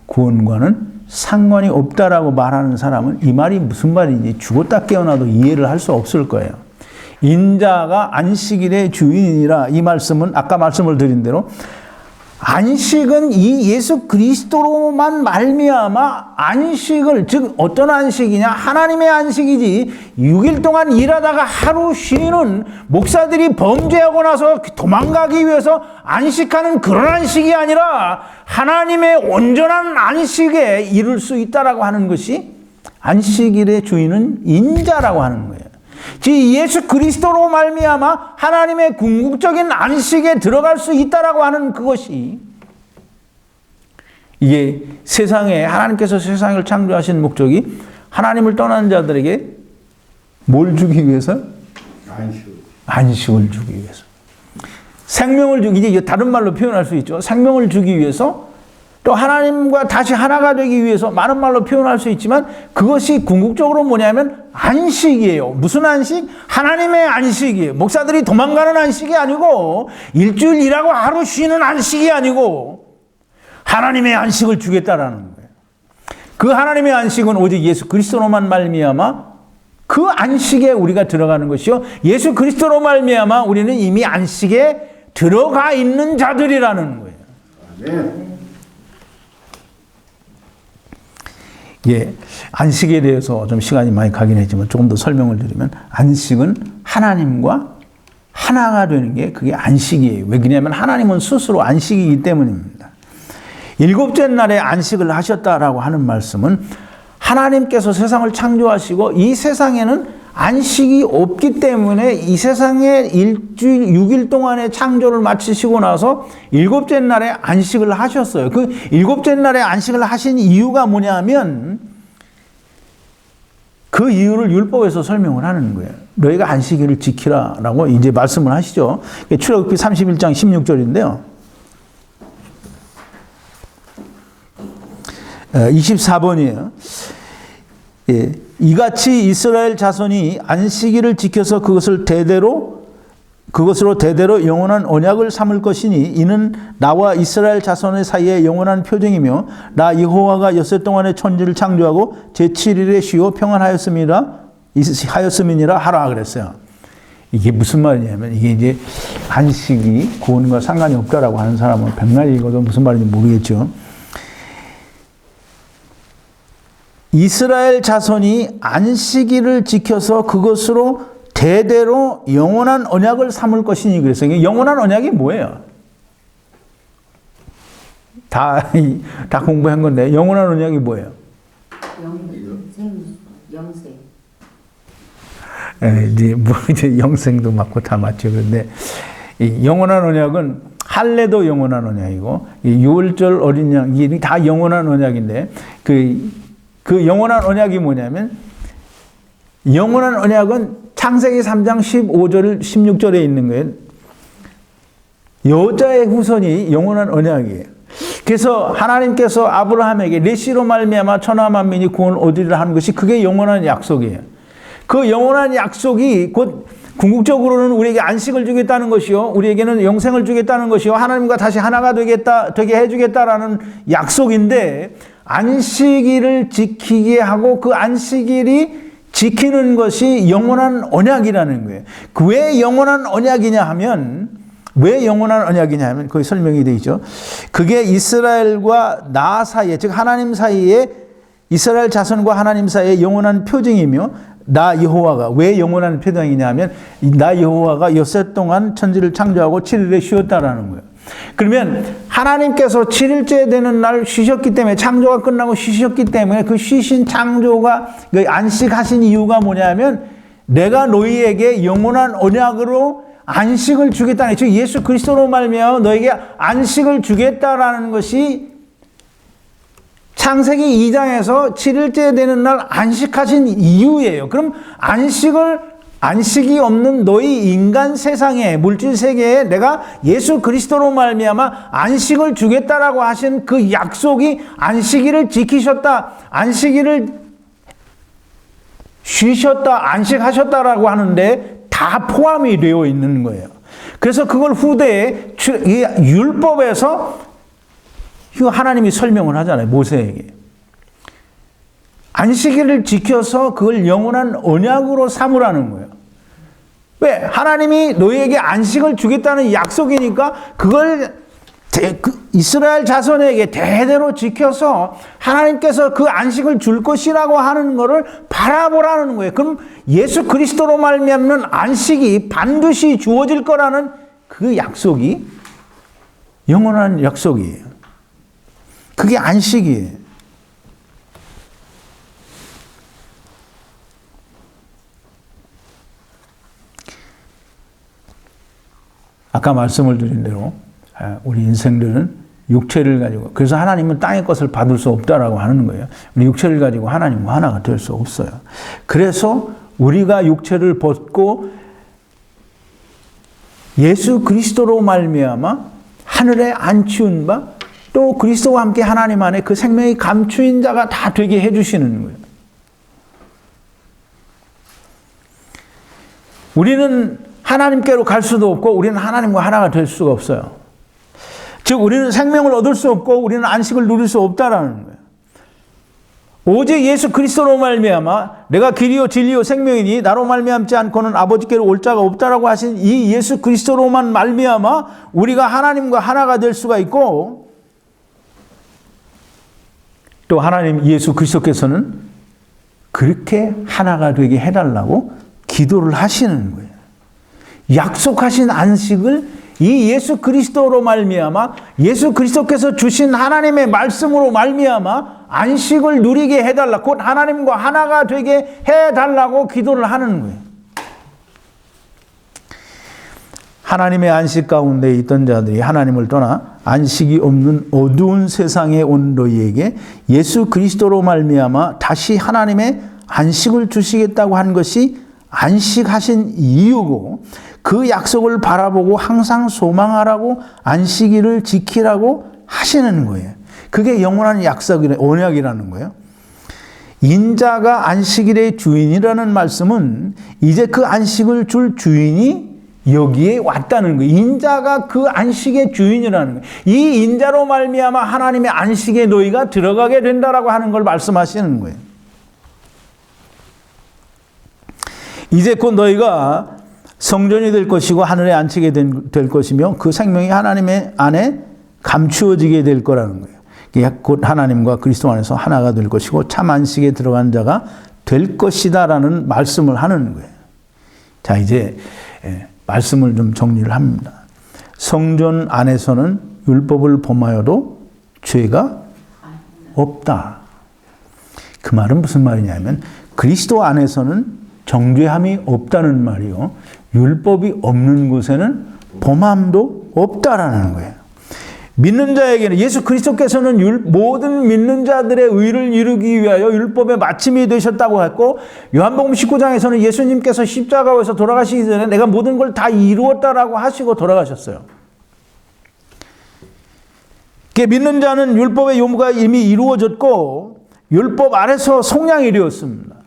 구원과는 상관이 없다라고 말하는 사람은 이 말이 무슨 말인지 죽었다 깨어나도 이해를 할 수 없을 거예요. 인자가 안식일의 주인이라. 이 말씀은 아까 말씀을 드린 대로 안식은 이 예수 그리스도로만 말미암아 안식을, 즉 어떤 안식이냐, 하나님의 안식이지 6일 동안 일하다가 하루 쉬는, 목사들이 범죄하고 나서 도망가기 위해서 안식하는 그런 안식이 아니라 하나님의 온전한 안식에 이룰 수 있다라고 하는 것이 안식일의 주인은 인자라고 하는 거예요. 즉 예수 그리스도로 말미암아 하나님의 궁극적인 안식에 들어갈 수 있다라고 하는 그것이, 이게 세상에, 하나님께서 세상을 창조하신 목적이 하나님을 떠난 자들에게 뭘 주기 위해서? 안식을 주기 위해서. 생명을 주기, 이제 다른 말로 표현할 수 있죠. 생명을 주기 위해서, 또 하나님과 다시 하나가 되기 위해서, 많은 말로 표현할 수 있지만 그것이 궁극적으로 뭐냐면 안식이에요. 무슨 안식? 하나님의 안식이에요. 목사들이 도망가는 안식이 아니고, 일주일 일하고 하루 쉬는 안식이 아니고, 하나님의 안식을 주겠다라는 거예요. 그 하나님의 안식은 오직 예수 그리스도로만 말미암아 그 안식에 우리가 들어가는 것이요, 예수 그리스도로 말미암아 우리는 이미 안식에 들어가 있는 자들이라는 거예요. 아멘. 예, 안식에 대해서 좀 시간이 많이 가긴 했지만 조금 더 설명을 드리면, 안식은 하나님과 하나가 되는 게 그게 안식이에요. 왜 그러냐면 하나님은 스스로 안식이기 때문입니다. 일곱째 날에 안식을 하셨다라고 하는 말씀은 하나님께서 세상을 창조하시고 이 세상에는 안식이 없기 때문에 이 세상에 일주일 6일 동안의 창조를 마치시고 나서 일곱째 날에 안식을 하셨어요. 그 일곱째 날에 안식을 하신 이유가 뭐냐면 그 이유를 율법에서 설명을 하는 거예요. 너희가 안식일을 지키라라고 이제 말씀을 하시죠. 출애굽기 31장 16절인데요. 24번이에요. 예, 이같이 이스라엘 자손이 안식일을 지켜서 그것으로 대대로 영원한 언약을 삼을 것이니 이는 나와 이스라엘 자손의 사이에 영원한 표징이며 나 여호와가 엿새 동안의 천지를 창조하고 제7일에 쉬어 평안하였음이니라 하라 그랬어요. 이게 무슨 말이냐면, 이게 이제 안식이 구원과 상관이 없다라고 하는 사람은 백날 읽어도 무슨 말인지 모르겠죠. 이스라엘 자손이 안식일을 지켜서 그것으로 대대로 영원한 언약을 삼을 것이니 그래서, 영원한 언약이 뭐예요? 다 공부한 건데 영원한 언약이 뭐예요? 영생. 이제 영생도 맞고 다 맞죠. 그런데 이 영원한 언약은 할례도 영원한 언약이고, 이 유월절 어린 양, 이게 다 영원한 언약인데, 그 영원한 언약이 뭐냐면, 영원한 언약은 창세기 3장 15절 16절에 있는 거예요. 여자의 후손이 영원한 언약이에요. 그래서 하나님께서 아브라함에게 레시로 말미암아 천하 만민이 구원을 얻으리라 하는 것이, 그게 영원한 약속이에요. 그 영원한 약속이 곧 궁극적으로는 우리에게 안식을 주겠다는 것이요, 우리에게는 영생을 주겠다는 것이요, 하나님과 다시 하나가 되게 해주겠다라는 약속인데, 안식일을 지키게 하고 그 안식일이 지키는 것이 영원한 언약이라는 거예요. 왜 영원한 언약이냐 하면, 거기 설명이 되어 있죠. 그게 이스라엘과 나 사이에, 즉 하나님 사이에, 이스라엘 자손과 하나님 사이에 영원한 표징이며, 나 여호와가, 왜 영원한 표징이냐 하면 나 여호와가 엿새 동안 천지를 창조하고 7일에 쉬었다라는 거예요. 그러면 하나님께서 7일째 되는 날 쉬셨기 때문에, 창조가 끝나고 쉬셨기 때문에, 그 쉬신 창조가, 그 안식하신 이유가 뭐냐면 내가 너희에게 영원한 언약으로 안식을 주겠다는, 즉 예수 그리스도로 말미암아 너에게 안식을 주겠다라는 것이 창세기 2장에서 7일째 되는 날 안식하신 이유예요. 그럼 안식이 없는 너희 인간 세상에, 물질 세계에 내가 예수 그리스도로 말미암아 안식을 주겠다라고 하신 그 약속이, 안식일을 지키셨다, 안식일을 쉬셨다, 안식하셨다라고 하는데 다 포함이 되어 있는 거예요. 그래서 그걸 후대에 율법에서 하나님이 설명을 하잖아요, 모세에게. 안식일을 지켜서 그걸 영원한 언약으로 삼으라는 거예요. 왜? 하나님이 너희에게 안식을 주겠다는 약속이니까 그걸 이스라엘 자손에게 대대로 지켜서 하나님께서 그 안식을 줄 것이라고 하는 것을 바라보라는 거예요. 그럼 예수 그리스도로 말미암는 안식이 반드시 주어질 거라는 그 약속이 영원한 약속이에요. 그게 안식이에요. 아까 말씀을 드린 대로 우리 인생들은 육체를 가지고, 그래서 하나님은 땅의 것을 받을 수 없다라고 하는 거예요. 우리 육체를 가지고 하나님과 하나가 될 수 없어요. 그래서 우리가 육체를 벗고 예수 그리스도로 말미암아 하늘에 안치운 바, 또 그리스도와 함께 하나님 안에 그 생명이 감추인 자가 다 되게 해주시는 거예요. 우리는 하나님께로 갈 수도 없고 우리는 하나님과 하나가 될 수가 없어요. 즉 우리는 생명을 얻을 수 없고 우리는 안식을 누릴 수 없다라는 거예요. 오직 예수 그리스도로 말미암아 내가 길이요 진리요 생명이니 나로 말미암지 않고는 아버지께로 올 자가 없다라고 하신 이 예수 그리스도로만 말미암아 우리가 하나님과 하나가 될 수가 있고, 또 하나님 예수 그리스도께서는 그렇게 하나가 되게 해달라고 기도를 하시는 거예요. 약속하신 안식을 이 예수 그리스도로 말미암아 예수 그리스도께서 주신 하나님의 말씀으로 말미암아 안식을 누리게 해달라, 곧 하나님과 하나가 되게 해달라고 기도를 하는 거예요. 하나님의 안식 가운데 있던 자들이 하나님을 떠나 안식이 없는 어두운 세상에 온 너희에게 예수 그리스도로 말미암아 다시 하나님의 안식을 주시겠다고 한 것이 안식하신 이유고, 그 약속을 바라보고 항상 소망하라고 안식일을 지키라고 하시는 거예요. 그게 영원한 언약이라는 거예요. 인자가 안식일의 주인이라는 말씀은 이제 그 안식을 줄 주인이 여기에 왔다는 거예요. 인자가 그 안식의 주인이라는 거예요. 이 인자로 말미암아 하나님의 안식에 너희가 들어가게 된다라고 하는 걸 말씀하시는 거예요. 이제 곧 너희가 성전이 될 것이고 하늘의 안식이 될 것이며 그 생명이 하나님의 안에 감추어지게 될 거라는 거예요. 곧 하나님과 그리스도 안에서 하나가 될 것이고 참 안식에 들어간 자가 될 것이다라는 말씀을 하는 거예요. 자, 이제 말씀을 좀 정리를 합니다. 성전 안에서는 율법을 범하여도 죄가 없다. 그 말은 무슨 말이냐면 그리스도 안에서는 정죄함이 없다는 말이요, 율법이 없는 곳에는 범함도 없다라는 거예요. 믿는 자에게는 예수 그리스도께서는 모든 믿는 자들의 의를 이루기 위하여 율법의 마침이 되셨다고 했고, 요한복음 19장에서는 예수님께서 십자가에서 돌아가시기 전에 내가 모든 걸 다 이루었다라고 하시고 돌아가셨어요. 믿는 자는 율법의 요구가 이미 이루어졌고 율법 아래서 속량이 되었습니다.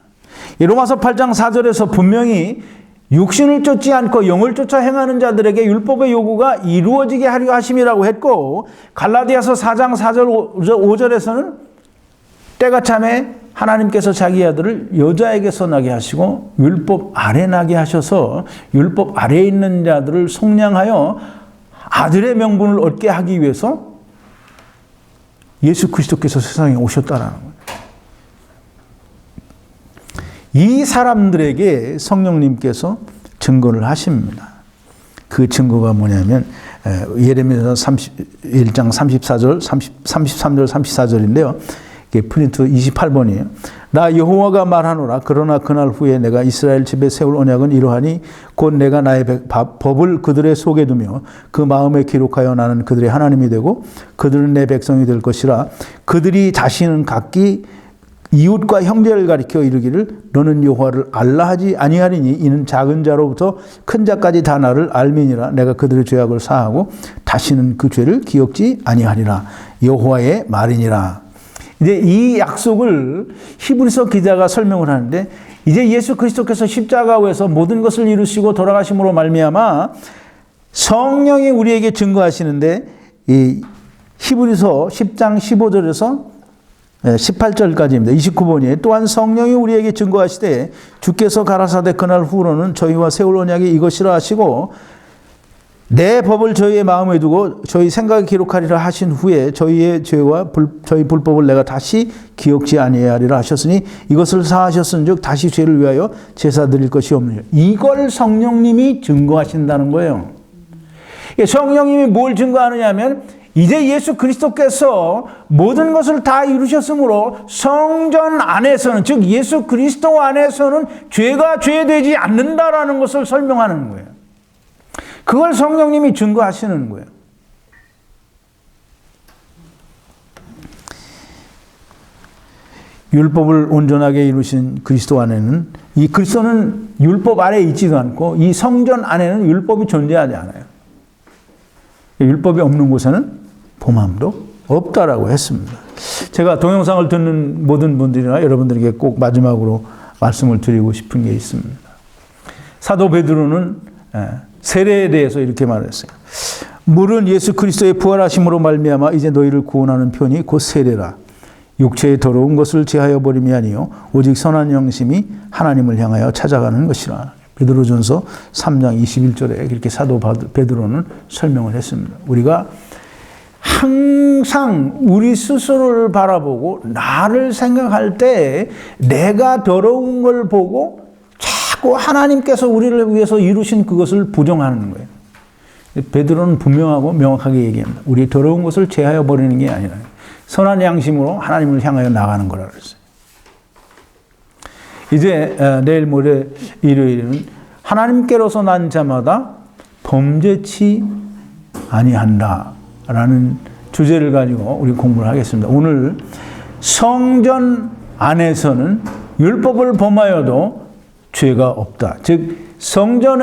로마서 8장 4절에서 분명히 육신을 쫓지 않고 영을 쫓아 행하는 자들에게 율법의 요구가 이루어지게 하려 하심이라고 했고, 갈라디아서 4장 4절 5절에서는 때가 참에 하나님께서 자기 아들을 여자에게서 나게 하시고 율법 아래 나게 하셔서 율법 아래에 있는 자들을 속량하여 아들의 명분을 얻게 하기 위해서 예수 그리스도께서 세상에 오셨다라는 거예요. 이 사람들에게 성령님께서 증거를 하십니다. 그 증거가 뭐냐면 예레미야 1장 34절, 33절, 34절인데요. 이게 프린트 28번이에요. 나 여호와가 말하노라. 그러나 그날 후에 내가 이스라엘 집에 세울 언약은 이러하니 곧 내가 나의 법을 그들의 속에 두며 그 마음에 기록하여 나는 그들의 하나님이 되고 그들은 내 백성이 될 것이라. 그들이 자신은 각기 이웃과 형제를 가리켜 이르기를 너는 여호와를 알라 하지 아니하리니 이는 작은 자로부터 큰 자까지 다 나를 알미니라. 내가 그들의 죄악을 사하고 다시는 그 죄를 기억지 아니하리라. 여호와의 말이니라. 이제 이 약속을 히브리서 기자가 설명을 하는데, 이제 예수 그리스도께서 십자가에서 모든 것을 이루시고 돌아가심으로 말미암아 성령이 우리에게 증거하시는데, 이 히브리서 10장 15절에서 18절까지입니다. 29번이 또한 성령이 우리에게 증거하시되 주께서 가라사대 그날 후로는 저희와 세울 언약이 이것이라 하시고 내 법을 저희의 마음에 두고 저희 생각에 기록하리라 하신 후에 저희의 죄와 저희 불법을 내가 다시 기억지 아니하리라 하셨으니 이것을 사하셨은즉 다시 죄를 위하여 제사 드릴 것이 없느니라. 이걸 성령님이 증거하신다는 거예요. 성령님이 뭘 증거하느냐 하면 이제 예수 그리스도께서 모든 것을 다 이루셨으므로 성전 안에서는, 즉 예수 그리스도 안에서는 죄가 죄되지 않는다라는 것을 설명하는 거예요. 그걸 성령님이 증거하시는 거예요. 율법을 온전하게 이루신 그리스도 안에는, 이 그리스도는 율법 아래에 있지도 않고 이 성전 안에는 율법이 존재하지 않아요. 율법이 없는 곳에는 범함도 없다라고 했습니다. 제가 동영상을 듣는 모든 분들이나 여러분들에게 꼭 마지막으로 말씀을 드리고 싶은 게 있습니다. 사도 베드로는 세례에 대해서 이렇게 말했어요. 물은 예수 그리스도의 부활하심으로 말미암아 이제 너희를 구원하는 편이 곧 세례라. 육체의 더러운 것을 제하여 버림이 아니요 오직 선한 영심이 하나님을 향하여 찾아가는 것이라. 베드로전서 3장 21절에 이렇게 사도 베드로는 설명을 했습니다. 우리가 항상 우리 스스로를 바라보고 나를 생각할 때 내가 더러운 걸 보고 자꾸 하나님께서 우리를 위해서 이루신 그것을 부정하는 거예요. 베드로는 분명하고 명확하게 얘기합니다. 우리 더러운 것을 제하여 버리는 게 아니라 선한 양심으로 하나님을 향하여 나가는 거라 그랬어요. 이제 내일 모레 일요일은 하나님께로서 난 자마다 범죄치 아니한다라는 주제를 가지고 우리 공부를 하겠습니다. 오늘 성전 안에서는 율법을 범하여도 죄가 없다. 즉 성전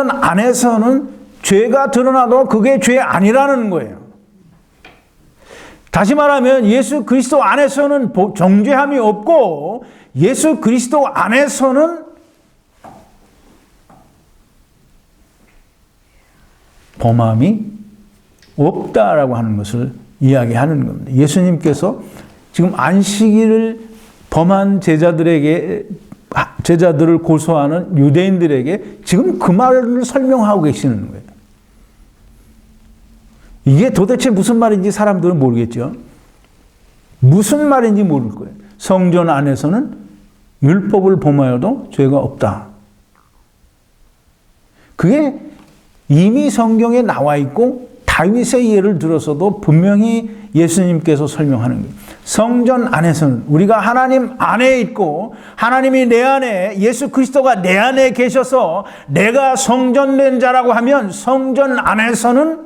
안에서는 죄가 드러나도 그게 죄 아니라는 거예요. 다시 말하면 예수 그리스도 안에서는 정죄함이 없고 예수 그리스도 안에서는 범함이 없다라고 하는 것을 이야기하는 겁니다. 예수님께서 지금 안식일을 범한 제자들을 고소하는 유대인들에게 지금 그 말을 설명하고 계시는 거예요. 이게 도대체 무슨 말인지 사람들은 모르겠죠. 무슨 말인지 모를 거예요. 성전 안에서는 율법을 범하여도 죄가 없다. 그게 이미 성경에 나와 있고 다윗의 예를 들어서도 분명히 예수님께서 설명하는 거예요. 성전 안에서는 우리가 하나님 안에 있고 하나님이 내 안에, 예수 그리스도가 내 안에 계셔서 내가 성전된 자라고 하면 성전 안에서는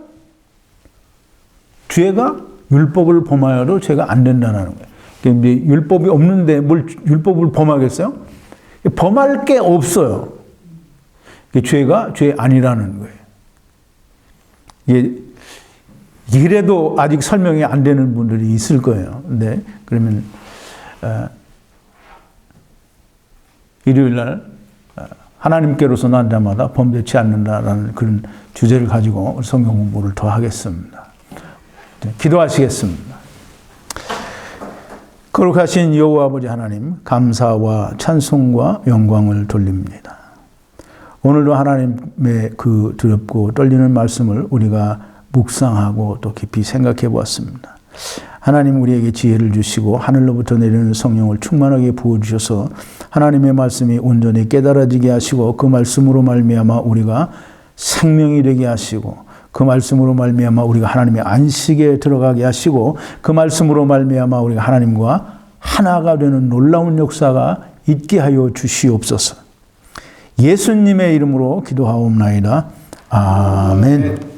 죄가 율법을 범하여도 죄가 안 된다는 거예요. 그러니까 율법이 없는데 뭘 율법을 범하겠어요? 범할 게 없어요. 죄가 죄 아니라는 거예요. 이래도 아직 설명이 안 되는 분들이 있을 거예요. 근데 그러면 일요일 날 하나님께로서 난 자마다 범죄치 않는다라는 그런 주제를 가지고 성경 공부를 더 하겠습니다. 기도하시겠습니다. 거룩하신 여호와 아버지 하나님, 감사와 찬송과 영광을 돌립니다. 오늘도 하나님의 그 두렵고 떨리는 말씀을 우리가 묵상하고 또 깊이 생각해 보았습니다. 하나님 우리에게 지혜를 주시고 하늘로부터 내리는 성령을 충만하게 부어주셔서 하나님의 말씀이 온전히 깨달아지게 하시고 그 말씀으로 말미암아 우리가 생명이 되게 하시고 그 말씀으로 말미암아 우리가 하나님의 안식에 들어가게 하시고 그 말씀으로 말미암아 우리가 하나님과 하나가 되는 놀라운 역사가 있게 하여 주시옵소서. 예수님의 이름으로 기도하옵나이다. 아멘.